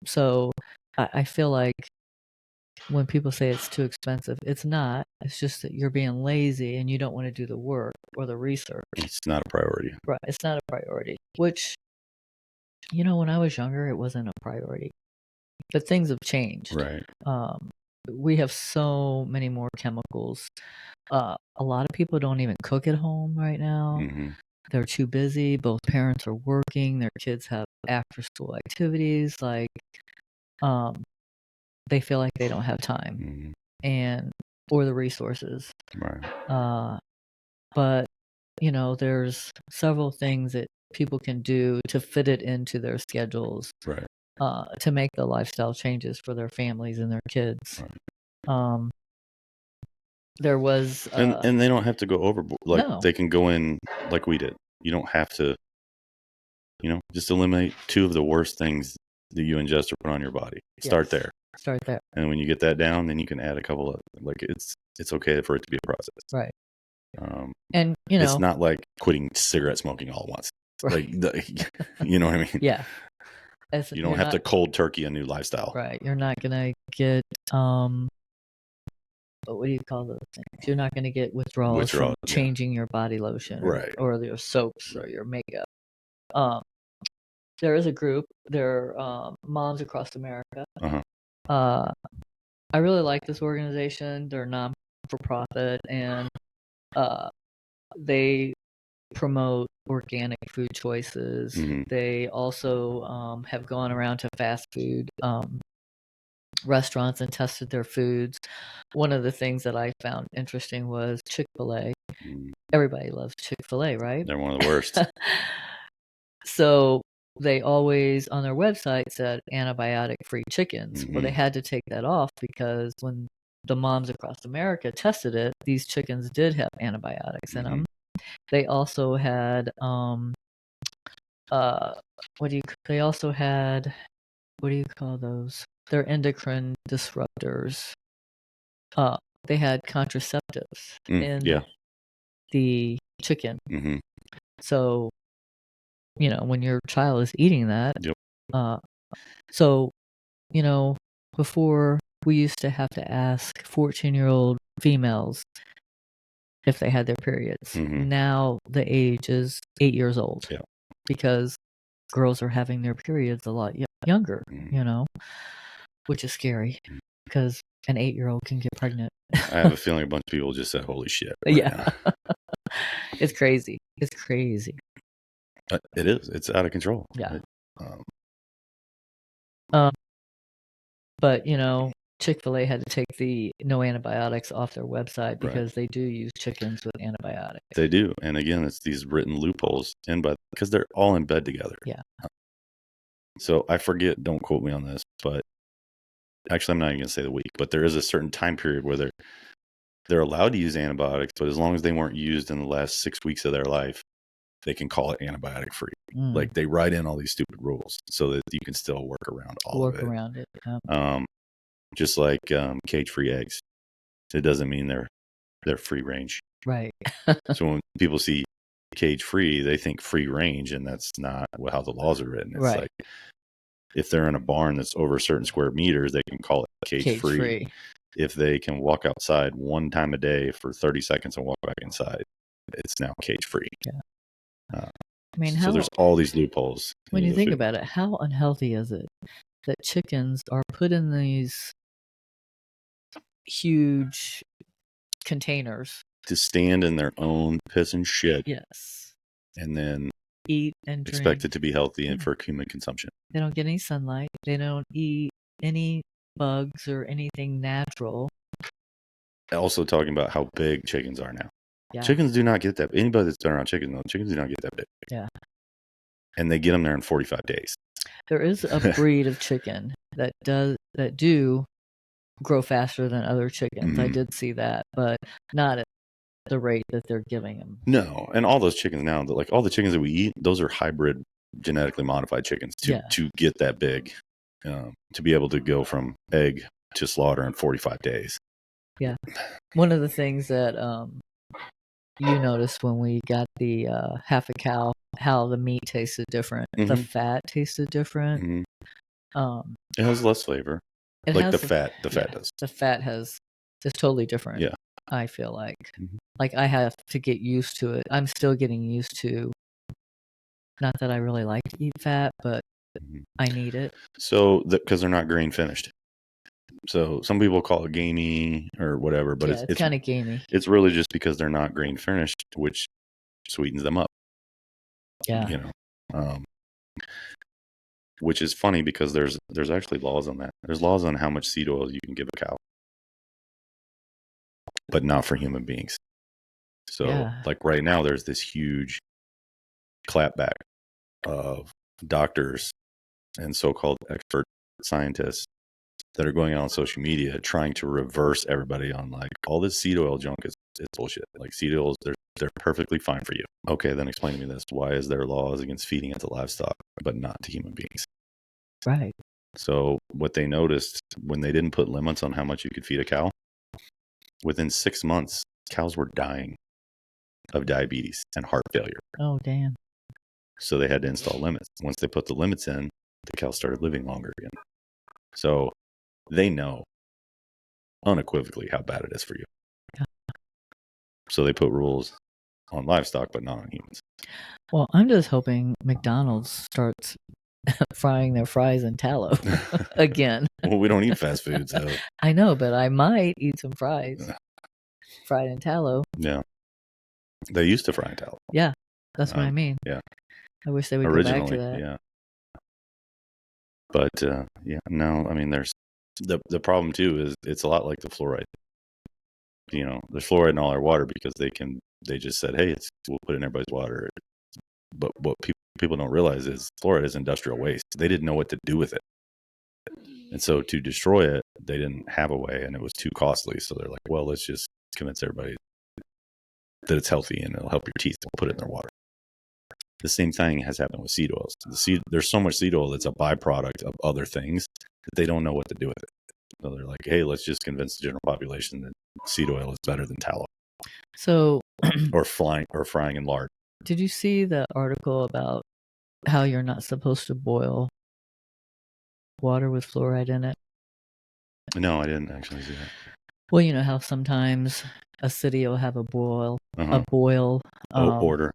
So I feel like when people say it's too expensive, it's not. It's just that you're being lazy and you don't want to do the work or the research. It's not a priority. Right. It's not a priority. Which, when I was younger, it wasn't a priority. but things have changed. Right. We have so many more chemicals. A lot of people don't even cook at home right now. Mm-hmm. They're too busy. Both parents are working. Their kids have after-school activities. Like, they feel like they don't have time or the resources. Right. But there's several things that people can do to fit it into their schedules. Right. To make the lifestyle changes for their families and their kids. Right. There was and they don't have to go overboard. Like, no. they can go in like we did. You don't have to, just eliminate 2 of the worst things that you ingest or put on your body. Start there. And when you get that down, then you can add a couple of, like, it's okay for it to be a process. Right. And it's not like quitting cigarette smoking all at once. Right. Like, you know what I mean? Yeah. You don't have to cold turkey a new lifestyle. Right. You're not gonna get what do you call those things? You're not gonna get withdrawals from changing your body lotion, or your soaps, or your makeup. There is a group. They're Moms Across America. I really like this organization. They're non-for-profit, and they promote organic food choices. They also have gone around to fast food restaurants and tested their foods. One of the things that I found interesting was Chick-fil-A. Everybody loves Chick-fil-A, right? They're one of the worst. So they always on their website said antibiotic-free chickens. Well, they had to take that off because when the Moms Across America tested it, these chickens did have antibiotics in them. They also had they also had, what do you call those? They're endocrine disruptors. They had contraceptives in the chicken. So, when your child is eating that, so, before we used to have to ask 14-year-old females if they had their periods. Now the age is 8 years old because girls are having their periods a lot younger, which is scary because an 8-year-old can get pregnant. I have a feeling a bunch of people just said, holy shit. Right now. It's crazy. It's crazy. It is. It's out of control. Yeah. But, Chick-fil-A had to take the no antibiotics off their website because they do use chickens with antibiotics. They do. And again, it's these written loopholes because they're all in bed together. Yeah. So I forget, don't quote me on this, but actually I'm not even going to say the week, but there is a certain time period where they're allowed to use antibiotics, but as long as they weren't used in the last 6 weeks of their life, they can call it antibiotic free. Like, they write in all these stupid rules so that you can still work around of it. Around it. Yeah. Just like cage-free eggs. It doesn't mean they're free range. Right. So when people see cage-free, they think free range, and that's not how the laws are written. It's like, if they're in a barn that's over a certain square meters, they can call it cage-free. If they can walk outside 1 time a day for 30 seconds and walk back inside, it's now cage-free. Yeah. So there's all these loopholes. When you think about it, how unhealthy is it that chickens are put in these huge containers to stand in their own piss and shit? Yes. And then eat and drink. Expect it to be healthy and for human consumption. They don't get any sunlight. They don't eat any bugs or anything natural. Also talking about how big chickens are now. Yeah. Chickens do not get that. Anybody that's been around chickens knows chickens do not get that big. Yeah. And they get them there in 45 days. There is a breed of chicken that do grow faster than other chickens. I did see that, but not at the rate that they're giving them. No, and all those chickens now, like all the chickens that we eat, those are hybrid, genetically modified chickens to get that big, to be able to go from egg to slaughter in 45 days. Yeah. One of the things that you noticed when we got the half a cow, how the meat tasted different. The fat tasted different. It has less flavor. Like the fat does. The fat is totally different. Yeah. I feel like. Like I have to get used to it. I'm still getting used to, not that I really like to eat fat, but I need it. So, because they're not grain finished. So some people call it gamey or whatever, but it's kind of gamey. It's really just because they're not grain finished, which sweetens them up. Yeah. You know, which is funny because there's actually laws on that. There's laws on how much seed oil you can give a cow, but not for human beings. So like right now, there's this huge clapback of doctors and so-called expert scientists that are going out on social media trying to reverse everybody on like all this seed oil junk is bullshit. Like seed oils, they're perfectly fine for you. Okay, then explain to me this. Why is there laws against feeding it to livestock, but not to human beings? Right. So what they noticed when they didn't put limits on how much you could feed a cow, within 6 months, cows were dying of diabetes and heart failure. Oh, damn. So they had to install limits. Once they put the limits in, the cows started living longer again. So they know unequivocally how bad it is for you. Yeah. So they put rules on livestock, but not on humans. Well, I'm just hoping McDonald's starts frying their fries in tallow again. Well, we don't eat fast food, so. I know, but I might eat some fries fried in tallow. Yeah. They used to fry in tallow. Yeah, that's what I mean. Yeah. I wish they would go back to that. Yeah. But, yeah, no, I mean, there's the problem, too, is it's a lot like the fluoride. You know, there's fluoride in all our water because they just said, hey, we'll put it in everybody's water. But what people don't realize is fluoride is industrial waste. They didn't know what to do with it. And so to destroy it, they didn't have a way, and it was too costly. So they're like, well, let's just convince everybody that it's healthy and it'll help your teeth. We'll put it in their water. The same thing has happened with seed oils. There's so much seed oil that's a byproduct of other things that they don't know what to do with it. So they're like, hey, let's just convince the general population that seed oil is better than tallow. So, or frying in lard. Did you see the article about how you're not supposed to boil water with fluoride in it? No, I didn't actually see that. Well, you know how sometimes a city will have a boil order.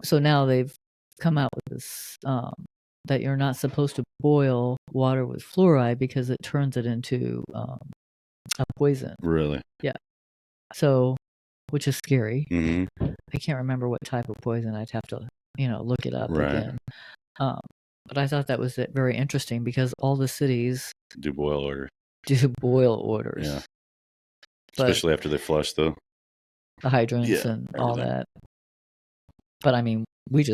So now they've come out with this that you're not supposed to boil water with fluoride because it turns it into a poison. Really? Yeah. So, which is scary. Mm-hmm. I can't remember what type of poison. I'd have to, look it up again. But I thought that was very interesting because all the cities do boil orders. Yeah. Especially after they flush the hydrants and all that. But I mean, we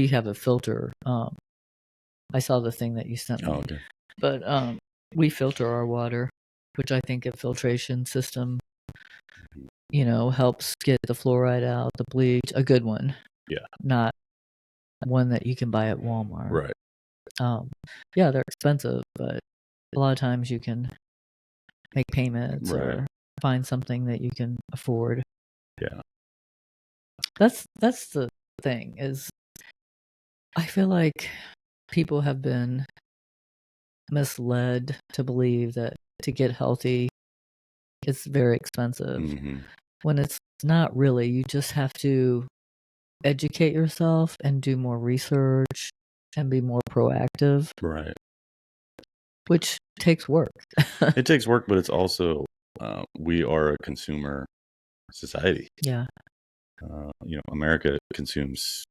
have a filter. I saw the thing that you sent me. Oh, okay. But we filter our water, which I think a filtration system, helps get the fluoride out, the bleach, a good one. Yeah. Not one that you can buy at Walmart. Right. Yeah, they're expensive, but a lot of times you can make payments or find something that you can afford. Yeah. That's the thing is I feel like people have been misled to believe that to get healthy it's very expensive. Mm-hmm. When it's not really. You just have to educate yourself and do more research and be more proactive. Right. Which takes work. It takes work, but it's also we are a consumer society. Yeah. America consumes,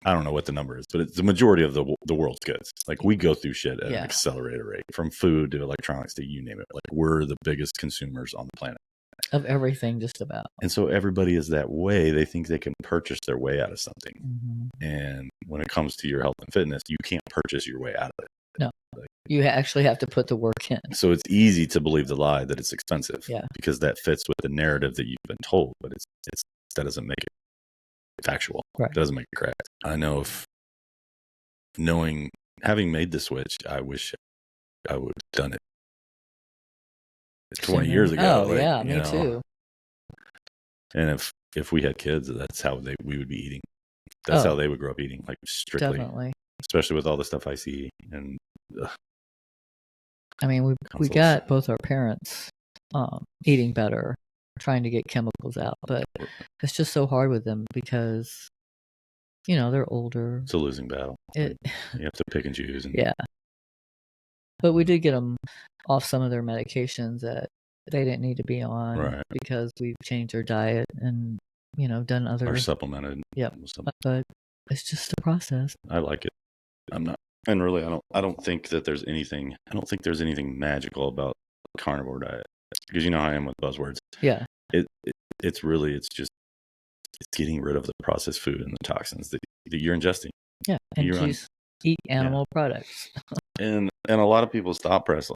I don't know what the number is, but it's the majority of the world's goods. Like we go through shit at an accelerated rate, from food to electronics to you name it. Like we're the biggest consumers on the planet. Of everything, just about. And so everybody is that way. They think they can purchase their way out of something. Mm-hmm. And when it comes to your health and fitness, you can't purchase your way out of it. No. You actually have to put the work in. So it's easy to believe the lie that it's expensive. Yeah. Because that fits with the narrative that you've been told, but that doesn't make it factual. Right. It doesn't make it correct. I know having made the switch, I wish I would have done it 20 years ago. Oh, me too. And if we had kids, that's how we would be eating. That's how they would grow up eating, like strictly. Definitely. Especially with all the stuff I see. And I mean, we got both our parents eating better, trying to get chemicals out, but it's just so hard with them because they're older. It's a losing battle. You have to pick and choose. Yeah. But we did get them off some of their medications that they didn't need to be on because we've changed their diet and, done other. Or supplemented. Yep. But it's just a process. I like it. I'm not. And really, I don't think that there's anything. I don't think there's anything magical about carnivore diet, because you know how I am with buzzwords. Yeah. It's just getting rid of the processed food and the toxins that you're ingesting. Yeah, and please eat animal products. And a lot of people's thought process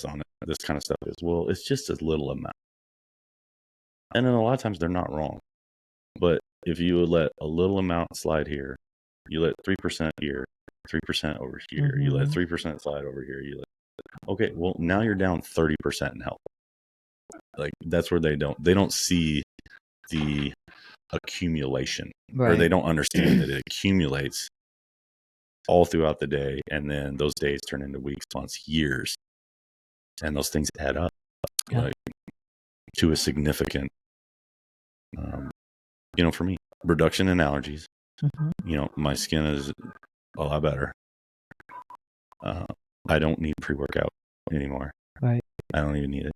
on it, this kind of stuff is, well, it's just a little amount. And then a lot of times they're not wrong. But if you would let a little amount slide here, you let 3% here, 3% over here, you let 3% slide over here, okay, well, now you're down 30% in health. Like, that's where they don't see the accumulation, or they don't understand that it accumulates all throughout the day, and then those days turn into weeks, months, years, and those things add up like to a significant, for me, reduction in allergies. My skin is a lot better. I don't need pre-workout anymore. Right. I don't even need it.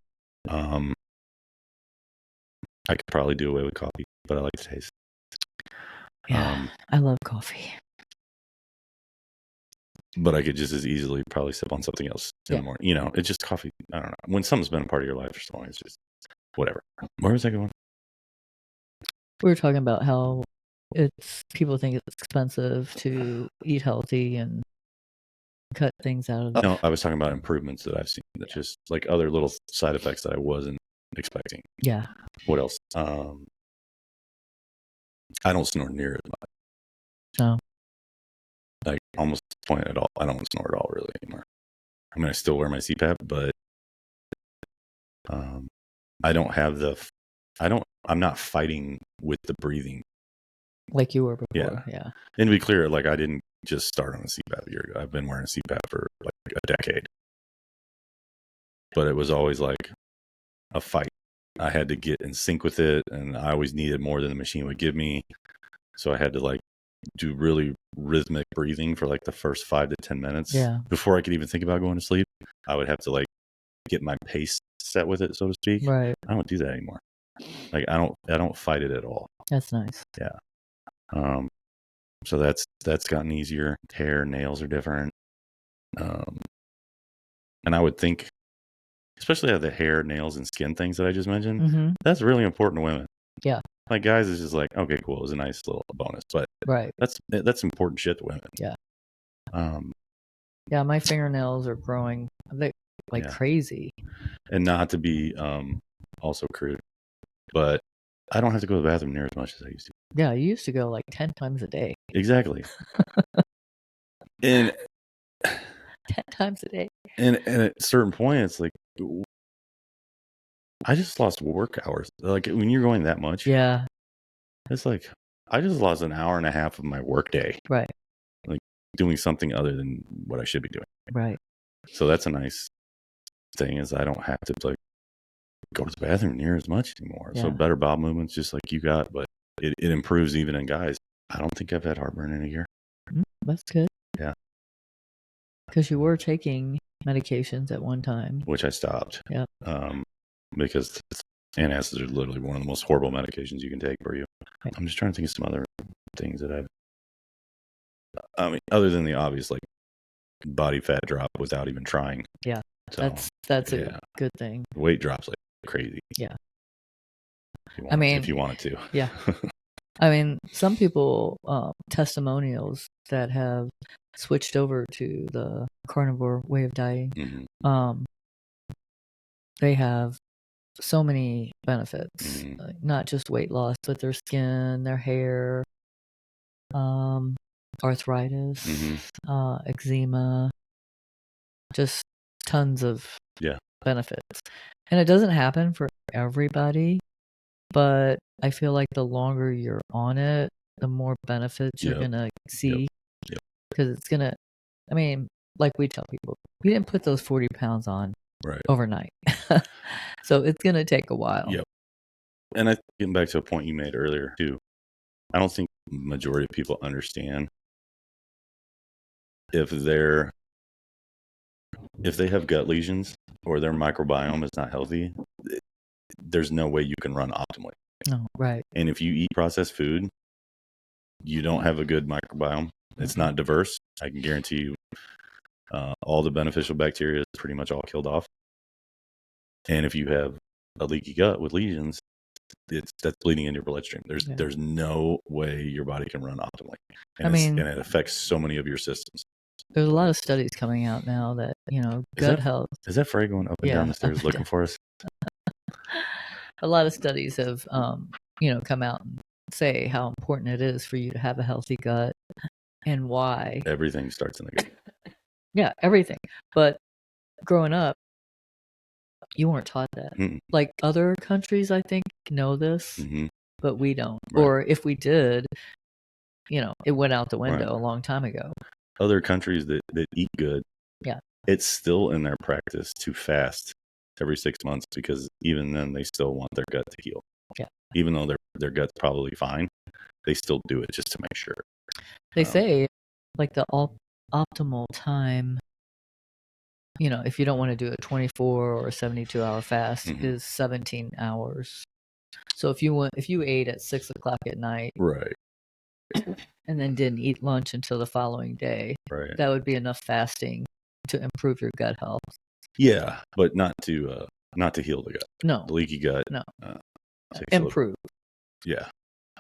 I could probably do away with coffee, but I like the taste. Yeah, I love coffee. But I could just as easily probably sip on something else in the morning. It's just coffee. I don't know. When something's been a part of your life for so long, it's just whatever. Where was I going? We were talking about how people think it's expensive to eat healthy and cut things out of. No, I was talking about improvements that I've seen. That just like other little side effects that I wasn't expecting. Yeah. What else? I don't snore near as much. No. Like almost to the point at all. I don't snore at all really anymore. I mean, I still wear my CPAP, but I don't have I'm not fighting with the breathing like you were before. Yeah. And to be clear, like, I didn't just start on a CPAP a year ago. I've been wearing a CPAP for like a decade. But it was always like a fight. I had to get in sync with it, and I always needed more than the machine would give me. So I had to like do really rhythmic breathing for like the first 5 to 10 minutes. Yeah. Before I could even think about going to sleep, I would have to like get my pace set with it, so to speak. Right. I don't do that anymore. Like I don't fight it at all. That's nice. Yeah. So that's gotten easier. Hair, nails are different. And I would think, especially the hair, nails, and skin things that I just mentioned, that's really important to women. Yeah. Like guys, it's just like, okay, cool, it was a nice little bonus, but that's important shit to women. Yeah. Yeah, my fingernails are growing crazy. And not to be also crude, but I don't have to go to the bathroom near as much as I used to. Yeah, you used to go like 10 times a day. Exactly. And 10 times a day. And at a certain point, it's like, I just lost work hours. Like when you're going that much, yeah, it's like I just lost an hour and a half of my work day. Right. Like doing something other than what I should be doing. Right. So that's a nice thing, is I don't have to like go to the bathroom near as much anymore. Yeah. So better bowel movements, just like you got, but it improves even in guys. I don't think I've had heartburn in a year. That's good. Yeah. Because you were taking medications at one time, which I stopped. Yeah. Because antacids are literally one of the most horrible medications you can take for you. Right. I'm just trying to think of some other things that I mean, other than the obvious, like body fat drop without even trying. Yeah. So, that's a good thing. Weight drops like crazy. Yeah. If you wanted to. Yeah. I mean, some people, testimonials that have switched over to the carnivore way of dieting, they have so many benefits, not just weight loss, but their skin, their hair, arthritis, eczema, just tons of benefits. And it doesn't happen for everybody, but I feel like the longer you're on it, the more benefits you're going to see. Because it's going to, I mean, like we tell people, we didn't put those 40 pounds on overnight. So it's going to take a while. Yep. And getting back to a point you made earlier too, I don't think the majority of people understand if they have gut lesions or their microbiome is not healthy, there's no way you can run optimally. No, right. And if you eat processed food, you don't have a good microbiome. It's not diverse. I can guarantee you all the beneficial bacteria is pretty much all killed off. And if you have a leaky gut with lesions, that's bleeding in your bloodstream. There's no way your body can run optimally. And it affects so many of your systems. There's a lot of studies coming out now that, gut health. Is that Frey going up and down the stairs looking for us? A lot of studies have, come out and say how important it is for you to have a healthy gut and why. Everything starts in the gut. Yeah, everything. But growing up, you weren't taught that. Mm-mm. Like other countries, I think, know this, but we don't. Right. Or if we did, it went out the window a long time ago. Other countries that eat good, yeah, it's still in their practice to fast every 6 months because even then they still want their gut to heal. Yeah. Even though their gut's probably fine, they still do it just to make sure. They say like the optimal time, if you don't want to do a 24 or 72-hour fast, is 17 hours. So if you ate at 6 o'clock at night, right, and then didn't eat lunch until the following day, right, that would be enough fasting to improve your gut health. Yeah, but not to heal the gut. No, the leaky gut. No, improve. Yeah,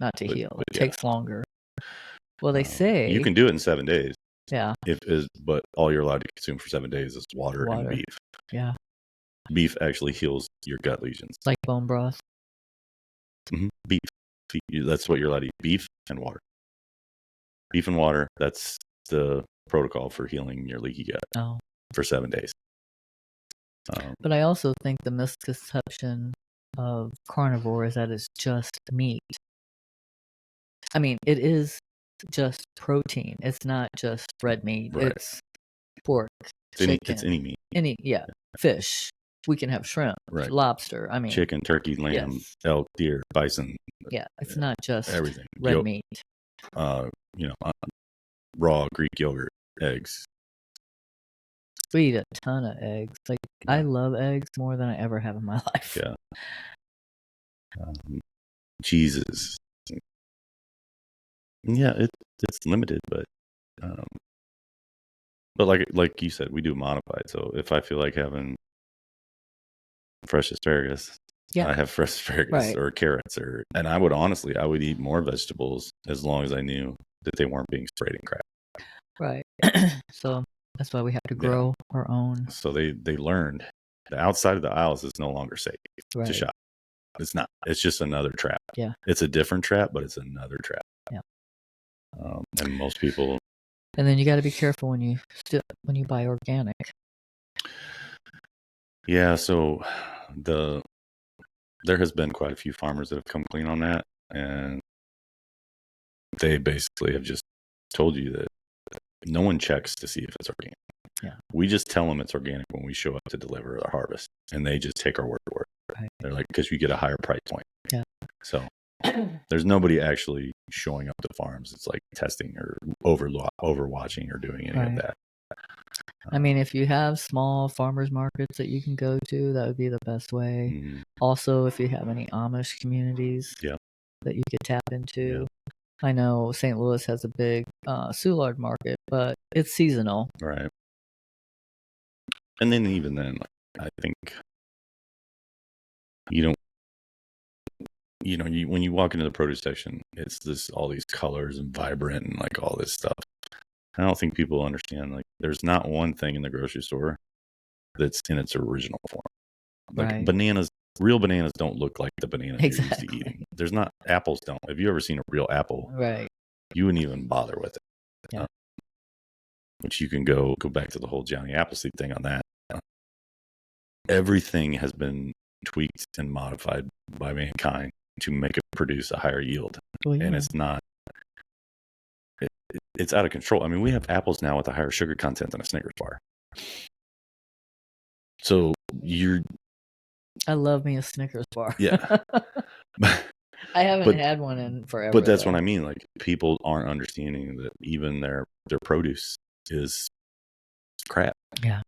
not to heal. It takes longer. Well, they say you can do it in 7 days. Yeah. But all you're allowed to consume for 7 days is water and beef. Yeah. Beef actually heals your gut lesions. Like bone broth. Beef. That's what you're allowed to eat. Beef and water. Beef and water. That's the protocol for healing your leaky gut for 7 days. But I also think the misconception of carnivore is that it's just meat. I mean, it is just protein. It's not just red meat. Right. It's pork, chicken. It's any meat. Fish. We can have shrimp, lobster. I mean, chicken, turkey, lamb, elk, deer, bison. Yeah, it's not just everything. Red meat. Raw Greek yogurt, eggs. We eat a ton of eggs. Like I love eggs more than I ever have in my life. Yeah. Cheeses. Yeah, it's limited, but like you said, we do modified. So if I feel like having fresh asparagus, I have fresh asparagus or carrots, and I would eat more vegetables as long as I knew that they weren't being sprayed in crap. Right. So that's why we have to grow our own. So they learned the outside of the aisles is no longer safe to shop. It's not. It's just another trap. Yeah. It's a different trap, but it's another trap. Yeah. And most people. And then you got to be careful when you buy organic. Yeah. So there has been quite a few farmers that have come clean on that, and they basically have just told you that no one checks to see if it's organic. Yeah. We just tell them it's organic when we show up to deliver the harvest, and they just take our word for it. Right. They're like, because you get a higher price point. Yeah. So there's nobody actually showing up to farms. It's like testing or overwatching or doing any of that. I mean, if you have small farmers markets that you can go to, that would be the best way. Mm-hmm. Also, if you have any Amish communities that you could tap into. I know St. Louis has a big Soulard market, but it's seasonal. Right. And then even then, I think when you walk into the produce section, it's all these colors and vibrant and like all this stuff. I don't think people understand, like, there's not one thing in the grocery store that's in its original form. Like bananas, real bananas don't look like the bananas you're used to eating. There's not, apples don't. Have you ever seen a real apple? Right. You wouldn't even bother with it. Yeah. Which you can go back to the whole Johnny Appleseed thing on that. Everything has been tweaked and modified by mankind to make it produce a higher yield. Well, yeah. And it's not, it's out of control. I mean, we have apples now with a higher sugar content than a Snickers bar. So I love me a Snickers bar. Yeah. I haven't had one in forever. But that's what I mean. Like, people aren't understanding that even their produce is crap. Yeah.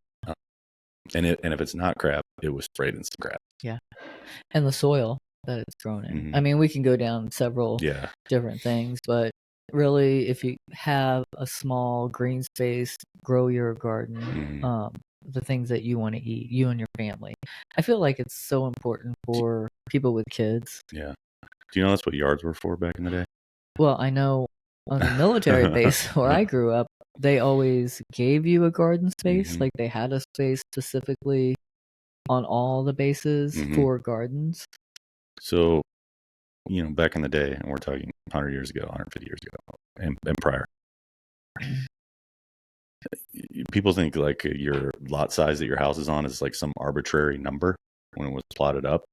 And if it's not crap, it was sprayed in some crap. Yeah. And the soil that it's grown in. Mm-hmm. I mean, we can go down several different things, but really, if you have a small green space, grow your garden, Mm-hmm. the things that you want to eat, you and your family. I feel like it's so important for people with kids. Yeah. Do you know that's what yards were for back in the day? Well, I know on the military base where I grew up, they always gave you a garden space. Mm-hmm. Like, they had a space specifically on all the bases for gardens. So, back in the day, and we're talking 100 years ago, 150 years ago, and prior, people think like your lot size that your house is on is like some arbitrary number when it was plotted up,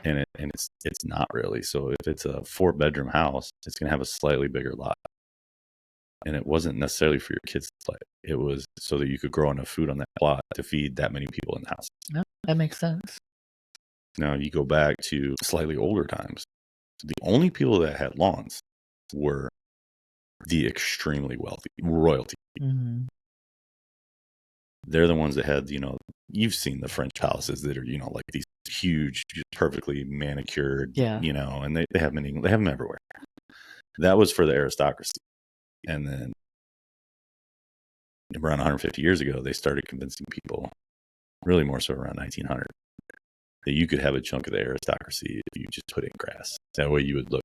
and it's not really. So if it's a 4-bedroom house, it's going to have a slightly bigger lot, and it wasn't necessarily for your kids to play. It was so that you could grow enough food on that plot to feed that many people in the house. Yeah, that makes sense. Now you go back to slightly older times. The only people that had lawns were the extremely wealthy, royalty. Mm-hmm. They're the ones that had, you've seen the French palaces that are, like these huge, perfectly manicured, and they have them everywhere. That was for the aristocracy. And then around 150 years ago, they started convincing people, really more so around 1900, that you could have a chunk of the aristocracy if you just put in grass. That way you would look,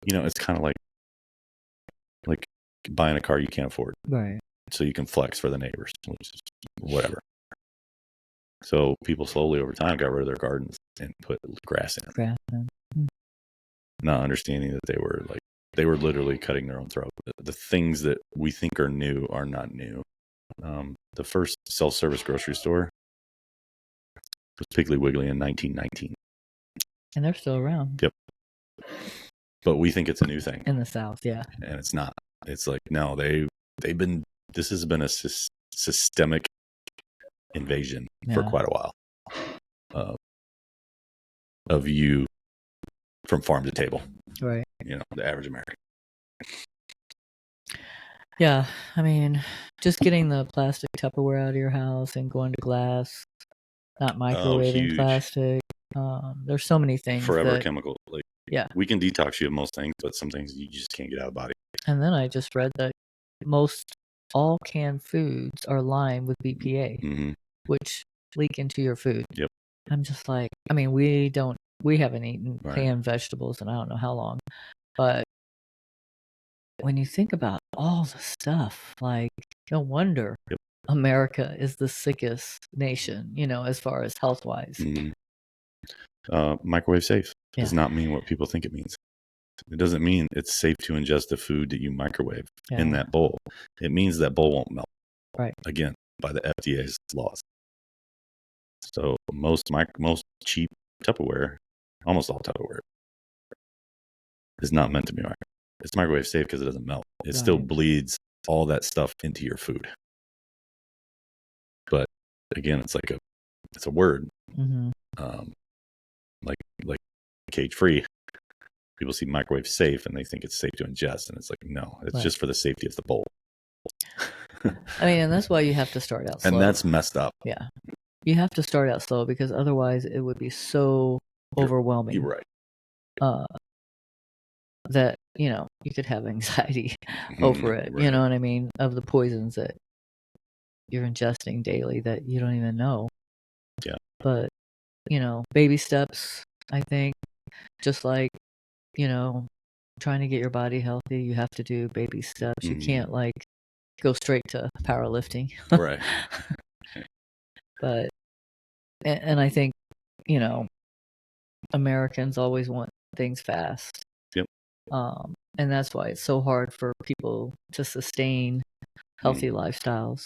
it's kind of like buying a car you can't afford. Right. So you can flex for the neighbors, which is whatever. So people slowly over time got rid of their gardens and put grass in. Not understanding that they were literally cutting their own throat. The things that we think are new are not new. The first self-service grocery store was Piggly Wiggly in 1919. And they're still around. Yep. But we think it's a new thing. In the South, yeah. And it's not. It's like, no, this has been a systemic invasion for quite a while of you from farm to table. Right. The average American. Yeah. I mean, just getting the plastic Tupperware out of your house and going to glass, not microwaving plastic. There's so many things. Forever chemical. We can detox you of most things, but some things you just can't get out of the body. And then I just read that all canned foods are lined with BPA, which leak into your food. Yep. I'm just like, I mean, we haven't eaten canned vegetables in I don't know how long, but when you think about all the stuff, like, no wonder America is the sickest nation, as far as health-wise. Microwave safe does not mean what people think it means. It doesn't mean it's safe to ingest the food that you microwave in that bowl. It means that bowl won't melt. Right. Again, by the FDA's laws. So most cheap Tupperware, almost all Tupperware, is not meant to be microwaved. It's microwave safe because it doesn't melt. It still bleeds all that stuff into your food. But again, it's a word. Like cage free. People see microwave safe and they think it's safe to ingest, and it's like, no, it's just for the safety of the bowl. I mean, and that's why you have to start out slow. And that's messed up. Yeah. You have to start out slow because otherwise it would be so overwhelming. You're right. That, you could have anxiety over it. Right. You know what I mean? Of the poisons that you're ingesting daily that you don't even know. Yeah. But, baby steps, I think, just like, trying to get your body healthy, you have to do baby steps. You can't go straight to powerlifting. Right. But, and I think, Americans always want things fast. Yep. And that's why it's so hard for people to sustain healthy lifestyles.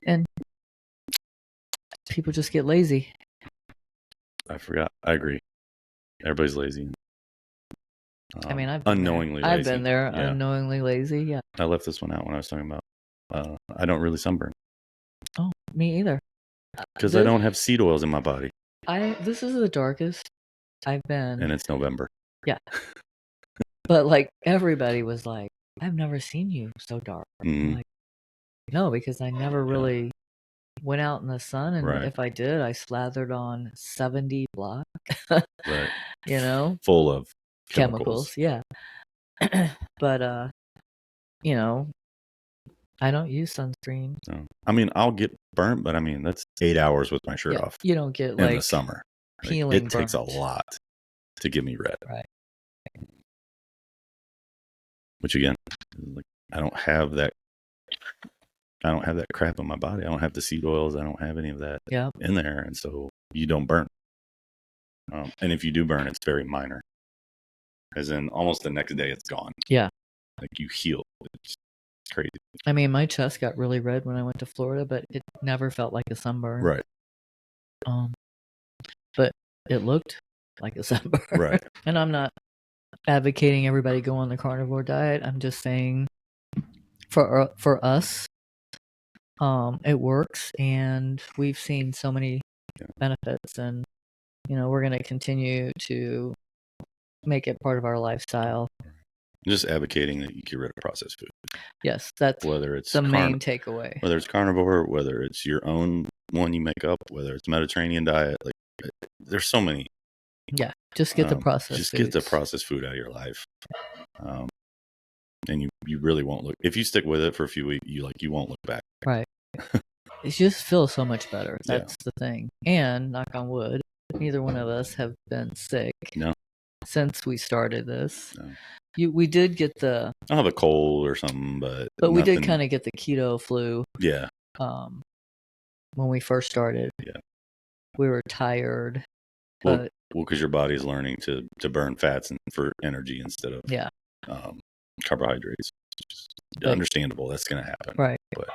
And people just get lazy. I forgot. I agree. Everybody's lazy. I mean, I've been there, unknowingly lazy. Yeah. I left this one out when I was talking about. I don't really sunburn. Oh, me either. Because I don't have seed oils in my body. This is the darkest I've been. And it's November. Yeah. But like everybody was like, I've never seen you so dark. I'm like, no, because I never really went out in the sun, and if I did, I slathered on 70 block. Right. You know? Full of chemicals. Yeah. But you know, I don't use sunscreen. No. I mean, I'll get burnt, but I mean, that's 8 hours with my shirt off. You don't get in the summer. Peeling it takes a burnt. lot to get me red. Right. Which again, like, I don't have that crap in my body. I don't have the seed oils. I don't have any of that in there. And so you don't burn. And if you do burn, it's very minor. As in almost the next day it's gone. Yeah. Like you heal. It's crazy. I mean, my chest got really red when I went to Florida, but it never felt like a sunburn. Right. But it looked like a sunburn. Right. And I'm not advocating everybody go on the carnivore diet. I'm just saying for us, it works, and we've seen so many benefits, and we're going to continue to make it part of our lifestyle. Just advocating that you get rid of processed food. Yes, that's whether it's the main takeaway. Whether it's carnivore, whether it's your own one you make up, whether it's Mediterranean diet, like there's so many. Yeah, just get the processed. Just get the processed food out of your life, and you really won't look. If you stick with it for a few weeks, you won't look back. Right. It just feels so much better. That's the thing. And knock on wood, neither one of us have been sick. No. Since we started this. No. We did get the. I'll have a cold or something, but we did kind of get the keto flu. Yeah. When we first started. Yeah. We were tired. Well, because your body's learning to burn fats for energy instead of carbohydrates. Understandable. That's going to happen. Right. But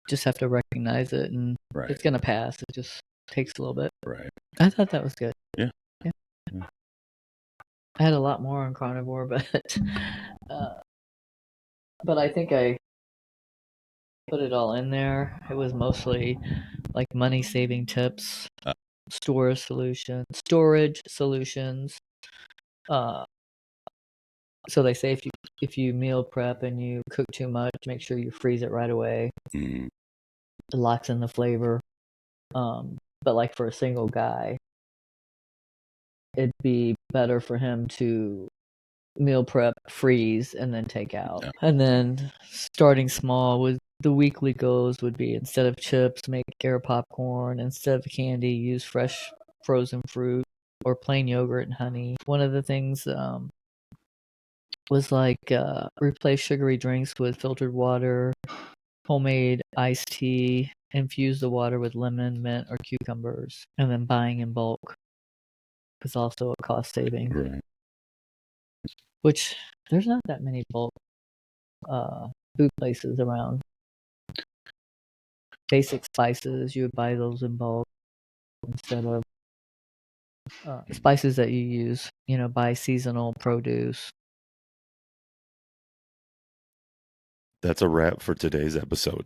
just have to recognize it, and it's going to pass. It just takes a little bit. Right. I thought that was good. Yeah. I had a lot more on carnivore, but I think I put it all in there. It was mostly like money saving tips, storage solutions. So they say if you meal prep and you cook too much, make sure you freeze it right away. Mm-hmm. It locks in the flavor. But like for a single guy, it'd be better for him to meal prep, freeze, and then take out. Yeah. And then starting small with the weekly goals would be, instead of chips, make air popcorn. Instead of candy, use fresh frozen fruit or plain yogurt and honey. One of the things was like replace sugary drinks with filtered water, homemade iced tea, infuse the water with lemon, mint, or cucumbers, and then buying in bulk is also a cost saving. Right. Which there's not that many bulk food places around. Basic spices, you would buy those in bulk instead of spices that you use, buy seasonal produce. That's a wrap for today's episode.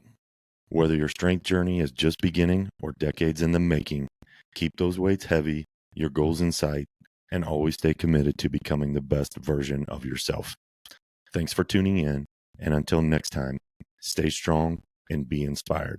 Whether your strength journey is just beginning or decades in the making, keep those weights heavy, your goals in sight, and always stay committed to becoming the best version of yourself. Thanks for tuning in, and until next time, stay strong and be inspired.